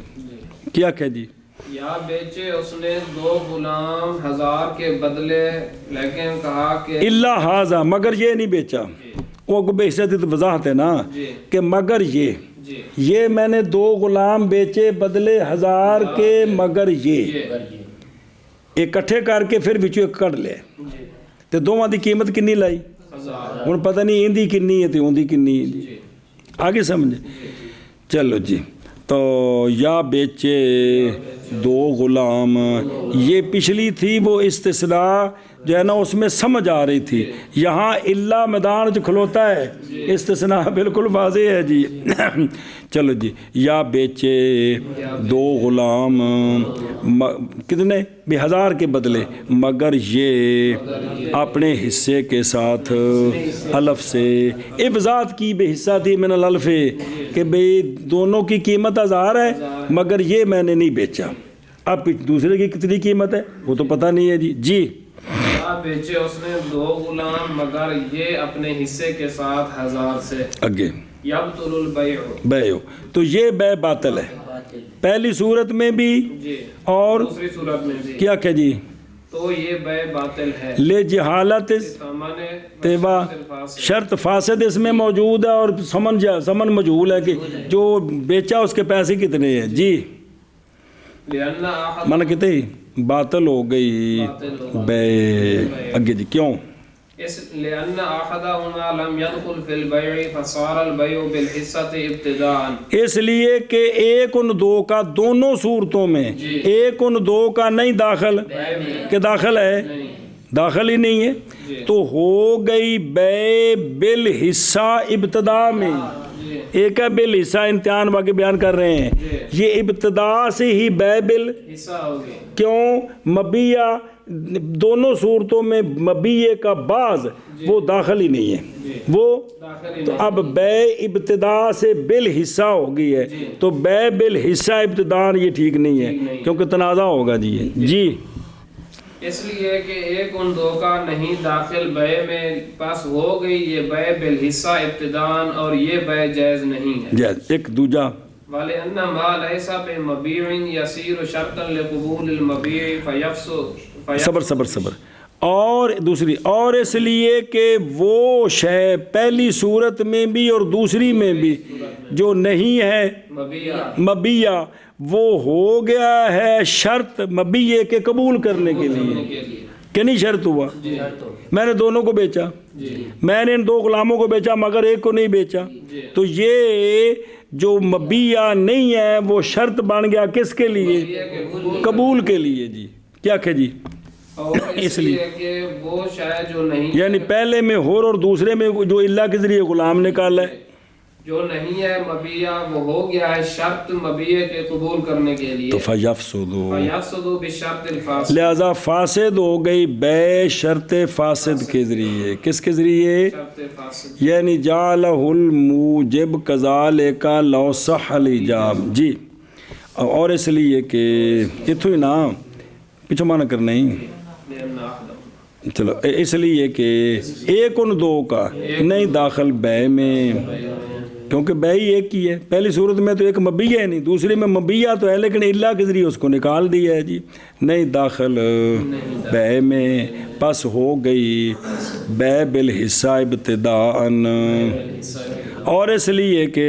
کیا کہ جی؟ یا بیچے اس نے 2 غلام 1000 کے بدلے، لیکن کہا کہ اللہ ھذا، مگر یہ نہیں بیچا، وہ کو بے حصیت تو وضاحت ہے نا کہ مگر یہ میں نے 2 غلام بیچے بدلے 1000 کے، مگر یہ اکٹھے کر کے پھر بچوں ایک کٹ لے، تو دونوں دی قیمت کنی لائی، ہن پتہ نہیں اندی کنی ہے تو اندی کنی ہے جی، آگے سمجھے؟ چلو جی، تو یا بیچے 2 غلام، یہ پچھلی تھی وہ استثناء جو ہے نا، اس میں سمجھ آ رہی تھی، یہاں اللہ میدان جو کھلوتا ہے، استثناء بالکل واضح ہے جی۔ چلو جی، یا بیچے 2 غلام، کتنے؟ 1000 کے بدلے، مگر یہ اپنے حصے کے ساتھ الف سے ابزاد کی بے حصہ تھی من الالف، کہ بھئی دونوں کی قیمت 1000 ہے مگر یہ میں نے نہیں بیچا، اب دوسرے کی کتنی قیمت ہے وہ تو پتہ نہیں ہے جی۔ جی، بیچے اس نے 2 غلام، مگر یہ اپنے حصے کے ساتھ 1000 سے، اگے یبطل البیع، بیع، تو یہ بیع باطل ہے پہلی صورت میں بھی اور دوسری صورت میں بھی، کیا کہ جی؟ تو یہ بیع باطل ہے، لے جہالت تیبا، شرط فاسد اس میں موجود ہے، اور ثمن مجہول ہے کہ جو بیچا اس کے پیسے کتنے ہیں جی، مانا کتنے باطل ہو گئی بیع، اگے جی کیوں؟ لأن أحدهما لم يدخل في البيع فصار البيع بالحصة ابتداء، اس لیے کہ ایک ان 2 کا دونوں صورتوں میں ایک ان 2 کا نہیں داخل، کہ داخل ہے، داخل ہی نہیں ہے، تو ہو گئی بیع بالحصہ ابتدا میں، ایک ہے بالحصہ، امتحان واقع بیان کر رہے ہیں، یہ ابتدا سے ہی بیع بالحصہ ہو گئی، کیوں؟ مبیہ دونوں صورتوں میں مبیع کا بعض وہ داخل ہی نہیں ہے، وہ تو اب بیع ابتدا سے بالحصہ ہو گئی ہے، تو بیع بالحصہ ابتدان یہ ٹھیک نہیں ہے کیونکہ تنازع ہوگا جی۔ جی، اس لیے کہ ایک ان 2 کا نہیں داخل بیع میں، پس ہو گئی یہ بیع بالحصہ ابتداءً، اور یہ بیع جائز نہیں ہے، جائز۔ ایک دوجہ وَلِأَنَّ مَا لَيْسَ بِمَبِيعٍ يَصِيرُ شَرْطًا لِقُبُولِ الْمَبِيعِ صبر، اور دوسری، اور اس لیے کہ وہ شے پہلی صورت میں بھی اور دوسری میں بھی جو نہیں ہے مبیع، وہ ہو گیا ہے شرط مبیع کے قبول کرنے کے لیے، کہ نہیں شرط ہوا؟ میں نے دونوں کو بیچا، میں نے ان دو غلاموں کو بیچا مگر ایک کو نہیں بیچا، تو یہ جو مبیع نہیں ہے وہ شرط بن گیا کس کے لیے؟ قبول کے لیے جی۔ کیا کہ جی اور اس لیے کہ وہ شاید جو نہیں یعنی پہلے میں ہور اور دوسرے میں جو اللہ کے ذریعے غلام نکالا ہے، جو نہیں ہے مبیع وہ ہو گیا ہے شرط مبیع کے قبول کرنے کے لیے، تو فیفسدو، فیفسدوا بشرط الفاسد، لہذا فاسد ہو گئی بے شرط فاسد کے ذریعے۔ کس کے ذریعے؟ شرط فاسد، یعنی جعلہ الموجب کذالک لو صح الایجاب جی۔ اور اس لیے کہ اتھو ہی نا پیچھو مانا کرنا ہی، لأن أحدهم، چلو اس لیے کہ ایک ان دو کا نہیں داخل بے میں، کیونکہ بے ہی ایک ہی ہے۔ پہلی صورت میں تو ایک مبیع ہے نہیں، دوسری میں مبیع تو ہے لیکن اللہ کے ذریعے اس کو نکال دیا ہے جی، نہیں داخل بے میں، پس ہو گئی بے بالحصہ ابتداءً۔ اور اس لیے کہ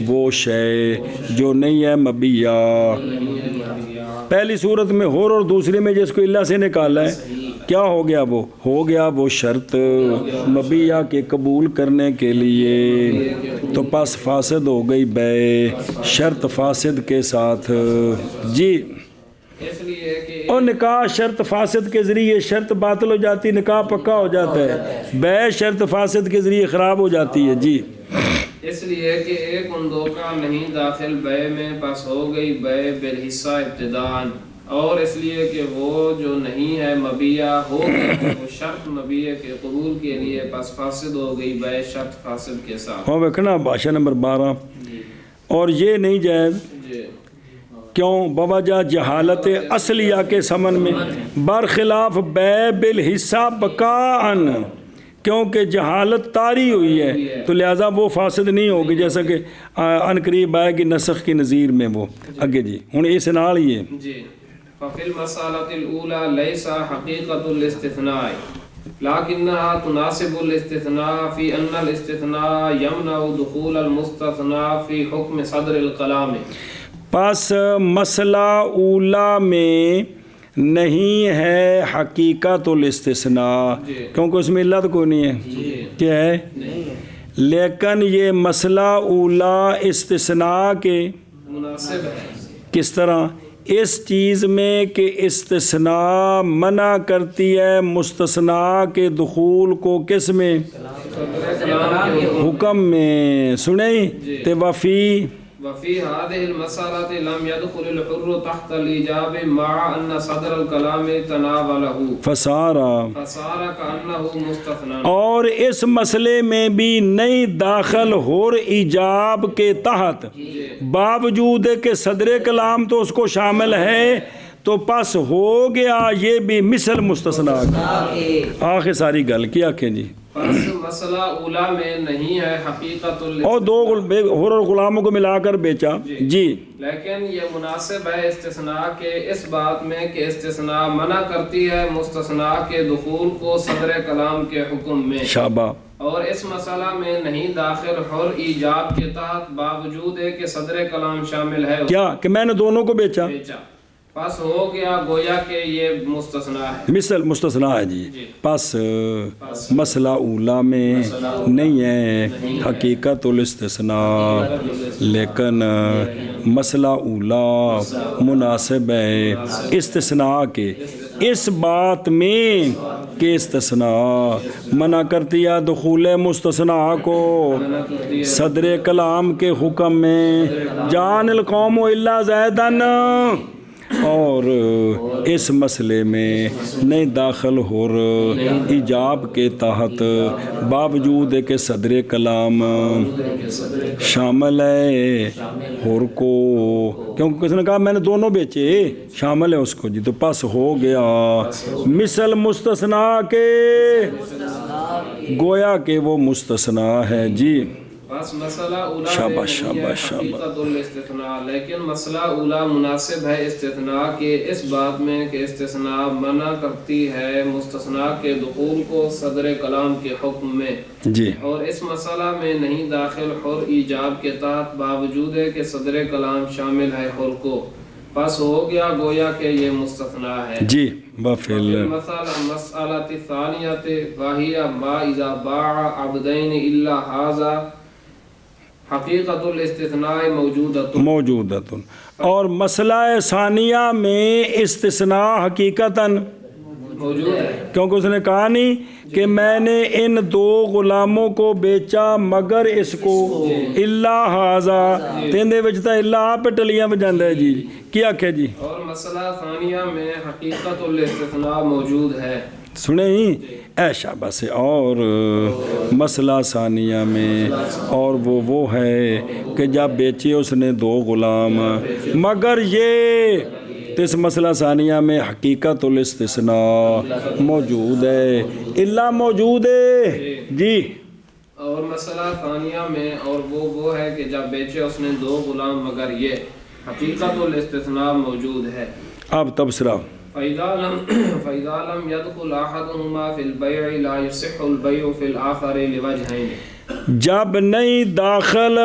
وہ شے جو نہیں ہے مبیع، پہلی صورت میں ہور اور دوسری میں جس کو اللہ سے نکالا ہے، کیا ہو گیا؟ وہ ہو گیا وہ شرط مبیع کے قبول کرنے کے لیے، تو پس فاسد ہو گئی بے شرط فاسد کے ساتھ جی۔ اس لیے کہ اور نکاح شرط فاسد کے ذریعے شرط باطل ہو جاتی، نکاح پکا ہو جاتا ہے، بے شرط فاسد کے ذریعے خراب ہو جاتی ہے جی۔ اس لیے کہ ایک ان دو کا نہیں داخل بے میں، پس ہو گئی بے بالحصہ ابتداءً، اور اس لیے کہ وہ جو نہیں ہے مبیع ہو گیا وہ شرط مبیع کے قبول کے لیے، پس فاسد ہو گئی بے شرط فاسد کے ساتھ ہاں ویکھنا بادشاہ نمبر 12، اور یہ نہیں جائز جی۔ کیوں؟ بوجہ جہالت اصلیہ کے سمن میں، برخلاف بے بالحصہ بقاءً، کیونکہ جہالت طاری ہوئی ہے تو لہٰذا وہ فاسد نہیں ہوگی، جیسا کہ ان قریب آئے گی نسخ کی نظیر میں وہ اگے جی۔ ہوں اس نال ہی ہے جی، ففی المسألة الأولى ليس حقيقة الاستثناء لكنها تناسب الاستثناء في أن الاستثناء يمنع دخول المستثنى في حكم صدر الكلام۔ پس مسئلہ اولا میں نہیں ہے حقیقت الاستثناء، کیونکہ اس میں علت کوئی نہیں ہے، کیا ہے؟ لیکن یہ مسئلہ اولا استثناء کے مناسب ہے کس طرح؟ اس چیز میں کہ استثناء منع کرتی ہے مستثنیٰ کے دخول کو، کس میں؟ حکم میں۔ سنیں تے وفی وفي هذه المسألة لم يدخل الحر تحت الإيجاب مع أن صدر الكلام تناوله فسارا، فصار كأنه مستثنى، اور اس مسئلے میں بھی نہیں داخل ہور ایجاب کے تحت، باوجود کہ صدر کلام تو اس کو شامل ہے، تو پس ہو گیا یہ بھی مثل مستثنیٰ۔ آخر ساری گل کیا کہ جی پس مسئلہ اولا میں نہیں ہے حقیقت اور دو ہور اور غلاموں کو ملا کر بیچا جی، لیکن یہ مناسب ہے استثناء کے اس بات میں کہ استثناء منع کرتی ہے مستثنیٰ کے دخول کو صدر کلام کے حکم میں، شابہ، اور اس مسئلہ میں نہیں داخل حر ایجاب کے تحت باوجود ہے کہ صدر کلام شامل ہے، کیا کہ میں نے دونوں کو بیچا، پس ہو گیا گویا کہ یہ مستثنیٰ ہے، مثل مستثنیٰ ہے جی۔ پس مسئلہ اولا میں نہیں ہے حقیقت الاستثناء، لیکن مسئلہ اولا مناسب ہے استثناء کے اس بات میں کہ استثناء منع کرتی ہے دخول مستثنیٰ کو صدر کلام کے حکم میں، جان القوم الا زیدن، اور اس مسئلے میں نہیں داخل ہو ایجاب کے تحت باوجود کہ صدر کلام شامل ہے ہور کو، کیونکہ کس نے کہا میں نے دونوں بیچے، شامل ہے اس کو جی، تو پس ہو گیا مثل مستثنیٰ کے، گویا کہ وہ مستثنیٰ ہے جی۔ بس مسئلہ اولا میں نہیں ہے حقیقت الاستثناء، لیکن مسئلہ اولا مناسب ہے استثناء کے اس بات میں کہ استثناء منع کرتی ہے مستثنیٰ کے دخول کو صدر کلام کے حکم میں جی، اور اس مسئلہ میں نہیں داخل حر ایجاب کے تحت باوجود ہے کہ صدر کلام شامل ہے حر کو، پس ہو گیا گویا کہ یہ مستثنا ہے. جی بفعل مسألۃ ثانیۃ وہی ما اذا باع عبدین الا ھذا حقیقت الاستثناء موجودۃ. اور مسئلہ ثانیہ میں استثناء حقیقتاً موجود ہے، کیونکہ اس نے کہا نہیں کہ میں نے ان 2 غلاموں کو بیچا مگر اس کو الا ھذا تیندے وچ تے الا آپ ٹلیاں وجاندا ہے. جی کیا کہ جی اور مسئلہ ثانیہ میں حقیقت الاستثناء موجود ہے. سنیں اے شاباش. اور مسئلہ ثانیہ میں اور وہ ہے کہ جب بیچے اس نے 2 غلام مگر یہ تو اس مسئلہ ثانیہ میں حقیقت الاستثناء موجود ہے، الا موجود ہے. جی اور مسئلہ ثانیہ میں اور وہ ہے کہ جب بیچے اس نے 2 غلام مگر یہ حقیقت الاستثناء موجود ہے. اب تبصرہ فَإِذَا لَمْ يَدْخُلْ أَحَدُهُمَا فِي الْبَيْعِ لَا يَصِحُّ الْبَيْعُ فِي الْآخَرِ لِوَجْهَيْنِ. جب نہیں داخل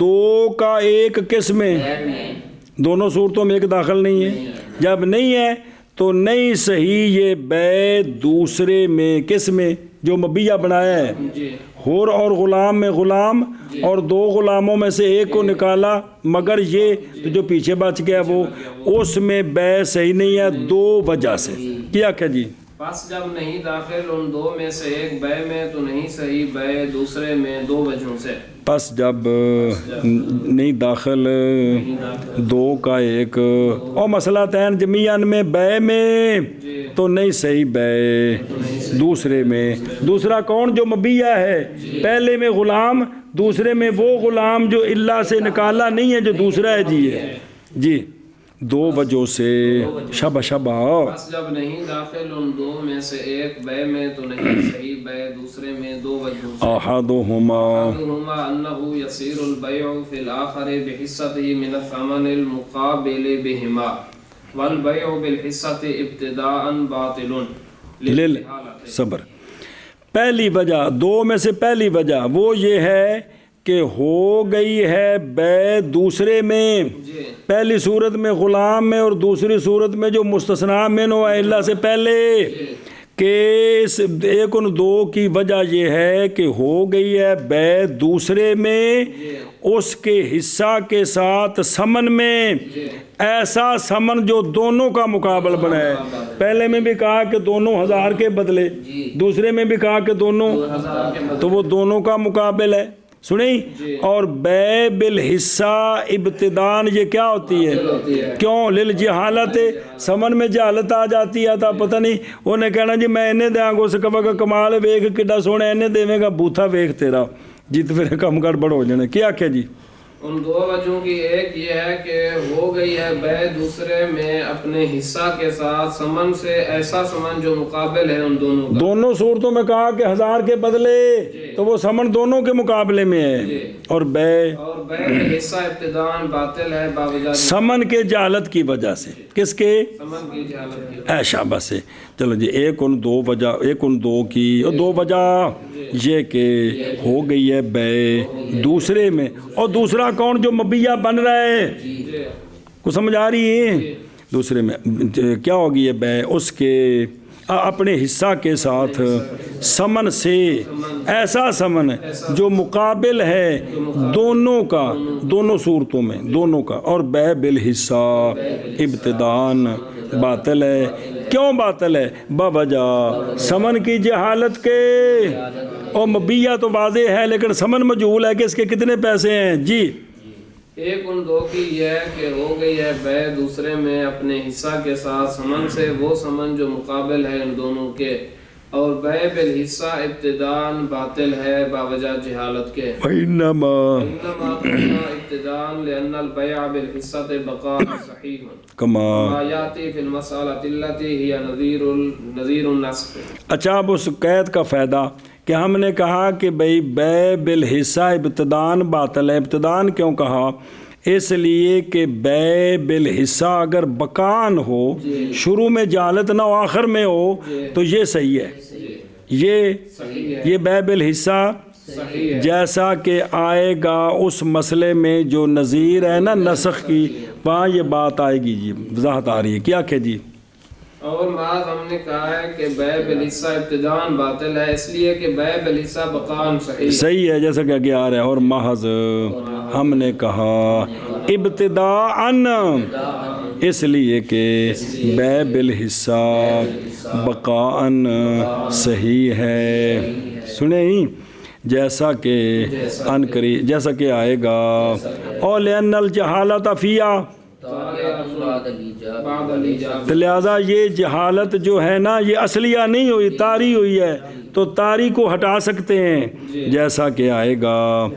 2 کا ایک کس میں، دونوں صورتوں میں ایک داخل نہیں ہے. جب نہیں ہے تو نہیں صحیح یہ بے دوسرے میں کس میں جو مبیہ بنایا ہے، حور اور غلام میں غلام اور 2 غلاموں میں سے ایک کو نکالا مگر یہ تو جو پیچھے بچ گیا وہ اس میں بے صحیح نہیں ہے 2 وجہ سے. کیا کہ جی پس جب نہیں داخل ان 2 میں سے ایک بے میں تو نہیں صحیح بے دوسرے میں 2 وجہوں سے. پس جب نہیں داخل 2 کا ایک اور مسئلہ تین جمیعاً میں بے میں تو نہیں صحیح بے دوسرے میں. دوسرا کون جو مبیہ ہے، پہلے میں غلام دوسرے میں وہ غلام جو اللہ سے نکالا نہیں ہے جو دوسرا ہے. جی 2 وجہوں سے شبہ پس جب نہیں داخل ان 2 میں سے ایک بے میں تو نہیں صحیح بے دوسرے میں 2 وجہوں سے. احدہما انه يصير البيع في الاخر بحصته من الثمن المقابل بهما والبيع بالحصة ابتداء باطل. صبر. پہلی وجہ 2 میں سے پہلی وجہ وہ یہ ہے کہ ہو گئی ہے بے دوسرے میں، پہلی صورت میں غلام میں اور دوسری صورت میں جو مستثنیٰ من و اللہ سے پہلے، کہ اس ایک ان 2 کی وجہ یہ ہے کہ ہو گئی ہے بے دوسرے میں اس کے حصہ کے ساتھ سمن میں، ایسا سمن جو دونوں کا مقابل بنائے. پہلے میں بھی کہا کہ دونوں 1000 کے بدلے، دوسرے میں بھی کہا کہ دونوں، تو وہ دونوں کا مقابل ہے. سنیں اور بے بالحصہ ابتدان یہ کیا ہوتی ہے؟ کیوں للجہالت، سمن میں جہالت آ جاتی ہے. تو پتہ نہیں انہیں کہنا جی میں انہیں دیا گا، اس کہا کہ کمال ویکھ کڈا سونا انہیں دے گا، بوتھا ویکھ تیرا. جی تو پھر کم گڑبڑ ہو جانے. کیا کہ جی ان 2 وجہوں کی ایک یہ ہے کہ ہو گئی ہے بے دوسرے میں اپنے حصہ کے ساتھ سمن سے، ایسا سمن جو مقابل ہے ان دونوں کا. دونوں صورتوں میں کہا کہ 1000 کے بدلے تو وہ سمن دونوں کے مقابلے میں ہے. اور بے حصہ ابتداء باطل ہے باوجہ سمن کے جہالت کی وجہ سے. کس کے؟ سمن کی جہالت کی. اے شاباش سے. چلو جی ایک ان 2 وجہ، ایک ان 2 کی اور 2 وجہ یہ کہ ہو گئی ہے بے دوسرے میں، اور دوسرا کون جو مبیہ بن رہا ہے، کو سمجھ آ رہی ہے؟ دوسرے میں کیا ہوگی ہے بے اس کے اپنے حصہ کے ساتھ سمن سے، ایسا سمن جو مقابل ہے دونوں کا، دونوں صورتوں میں دونوں کا. اور بے بالحصہ ابتدان باطل ہے. کیوں باطل ہے؟ بوجہ سمن کی جہالت کے. اور مبیہ تو واضح ہے لیکن سمن مجہول ہے کہ اس کے کتنے پیسے ہیں. جی ایک ان 2 کی یہ ہے کہ ہو گئی ہے بے دوسرے میں اپنے حصہ کے ساتھ سمن سے، وہ سمن جو مقابل ہے ان دونوں کے. اور بے بالحصہ ابتداء باطل ہے باوجہ جہالت کے. انما ابتداء لأن البيع بالحصة بقاء صحيح کما یاتی فی المسألة التي هي نظیر النسخ. اچھا اب اس قید کا فائدہ کہ ہم نے کہا کہ بھئی بے بالحصہ ابتدان باطل ہے. ابتدان کیوں کہا؟ اس لیے کہ بے بالحصہ اگر بکان ہو، شروع میں جہالت نہ ہو آخر میں ہو تو یہ صحیح ہے. یہ بے بالحصہ صحیح ہے جیسا کہ آئے گا اس مسئلے میں جو نظیر ہے نا نسخ کی، وہاں یہ بات آئے گی جی، وضاحت آ رہی ہے کیا کہ جی اور بعض ہم نے کہا ہے کہ بیع بالحصہ ابتداءً باطل ہے، اس لیے کہ بیع بالحصہ بقاءً صحیح صحیح ہے، جیسا کہ آگے آ رہا ہے، اور محض ہم نے کہا ابتداءً اس لیے کہ بیع بالحصہ بقاءً صحیح ہے، سنیں ہی جیسا کہ جیسا کہ آئے گا اور لأن الجہالت فیہا، بعد الایجاب تو لہٰذا یہ جہالت جو ہے نا یہ اصلیہ نہیں ہوئی، طاری ہوئی ہے، تو طاری کو ہٹا سکتے ہیں، جیسا کہ آئے گا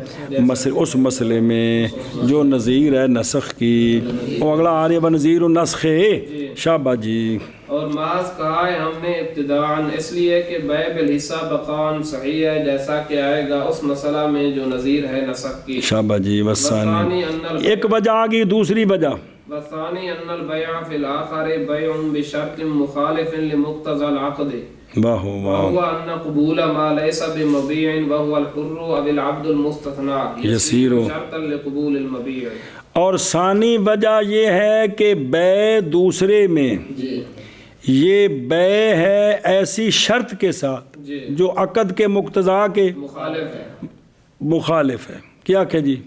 اس مسئلے میں جو نظیر ہے نسخ کی، اور اگلا آ رہی ہے نظیر النسخ شابہ جی، اور محض کہا ہے ہم نے ابتداءً اس لیے کہ بیع بالحصہ بقاءً صحیح ہے، جیسا کہ آئے گا اس مسئلہ میں جو نظیر ہے نسخ کی۔ شابہ جی، وثانی ایک وجہ آ گئی، دوسری وجہ والثانی ان البيع في الآخر بيع بشرط مخالف لمقتضى العقد واہ واہ وهو ان قبول ما ليس بمبيع وهو الحر او العبد المستثنى يسير شرطا لقبول المبيع۔ اور ثانی وجہ یہ ہے کہ بیع دوسرے میں یہ بیع ہے ایسی شرط کے ساتھ جو عقد کے مقتضا کے مخالف ہے، کیا کہ جی،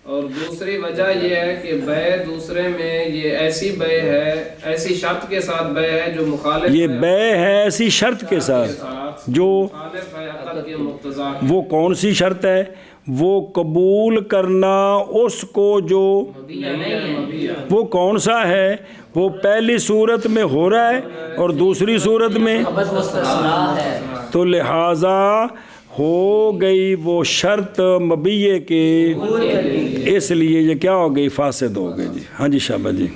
اور دوسری وجہ یہ ہے کہ بیع دوسرے میں یہ ایسی بیع ہے، ایسی شرط کے ساتھ بیع ہے جو مخالف یہ بیع ہے ایسی شرط کے ساتھ جو مخالف ہے عقد کے مقتضا کے۔ وہ کون سی شرط ہے؟ وہ قبول کرنا اس کو جو وہ کون سا ہے، وہ پہلی صورت میں ہو رہا ہے اور دوسری صورت میں، تو لہٰذا ہو گئی وہ شرط مبیع کے، اس لیے یہ کیا ہو گئی، فاسد ہو گئی جی۔ ہاں جی شابہ جی۔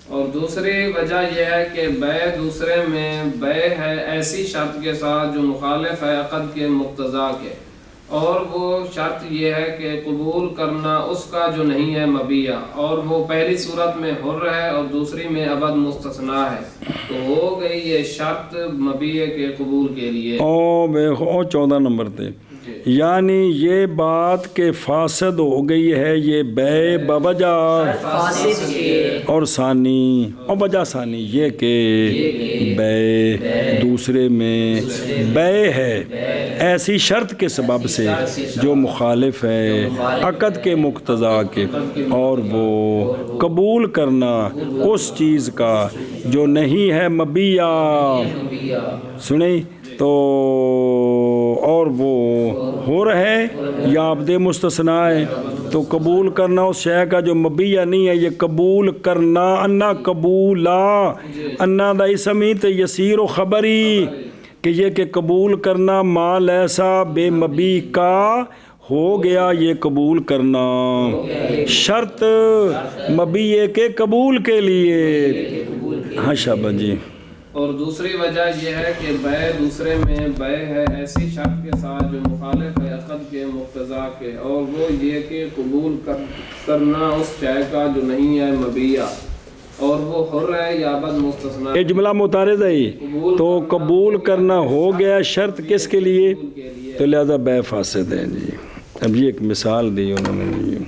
اور دوسری وجہ یہ ہے کہ بیع دوسرے میں بیع ہے ایسی شرط کے ساتھ جو مخالف ہے عقد کے مقتضا کے، اور وہ شرط یہ ہے کہ قبول کرنا اس کا جو نہیں ہے مبیع، اور وہ پہلی صورت میں حر ہے اور دوسری میں ابد مستثنیٰ ہے، تو ہو گئی یہ شرط مبیع کے قبول کے لیے۔ او 14 نمبر تے، یعنی یہ بات کہ فاسد ہو گئی ہے یہ بیع بوجہ اور ثانی، اور وجہ ثانی یہ کہ بیع دوسرے میں بیع ہے ایسی شرط کے سبب سے جو مخالف ہے عقد کے مقتضا کے، اور وہ قبول کرنا اس چیز کا جو نہیں ہے مبیع، سنیں تو، اور وہ ہو رہے یا عبد مستثنیٰ ہے، تو قبول کرنا اس شے کا جو مبیع نہیں ہے، یہ قبول کرنا انا قبولا، انا دا اسمی تے یسیر و خبری، کہ یہ کہ قبول کرنا ما لیسا بے مبیع کا ہو گیا، یہ قبول کرنا شرط مبیع کے قبول کے لیے۔ ہاں شابہ جی۔ اور دوسری وجہ یہ ہے کہ بیع دوسرے میں بیع ہے ایسی شرط کے ساتھ جو مخالف ہے عقد کے مقتضا کے، اور وہ یہ کہ قبول کرنا اس شے کا جو نہیں ہے مبیع، اور وہ حر ہے یا بد مستثنیٰ۔ یہ جملہ متعارض ہے، تو قبول کرنا ہو گیا شرط کس کے لیے، تو لہذا بیع فاسد ہے جی۔ اب یہ ایک مثال دی انہوں نے جی۔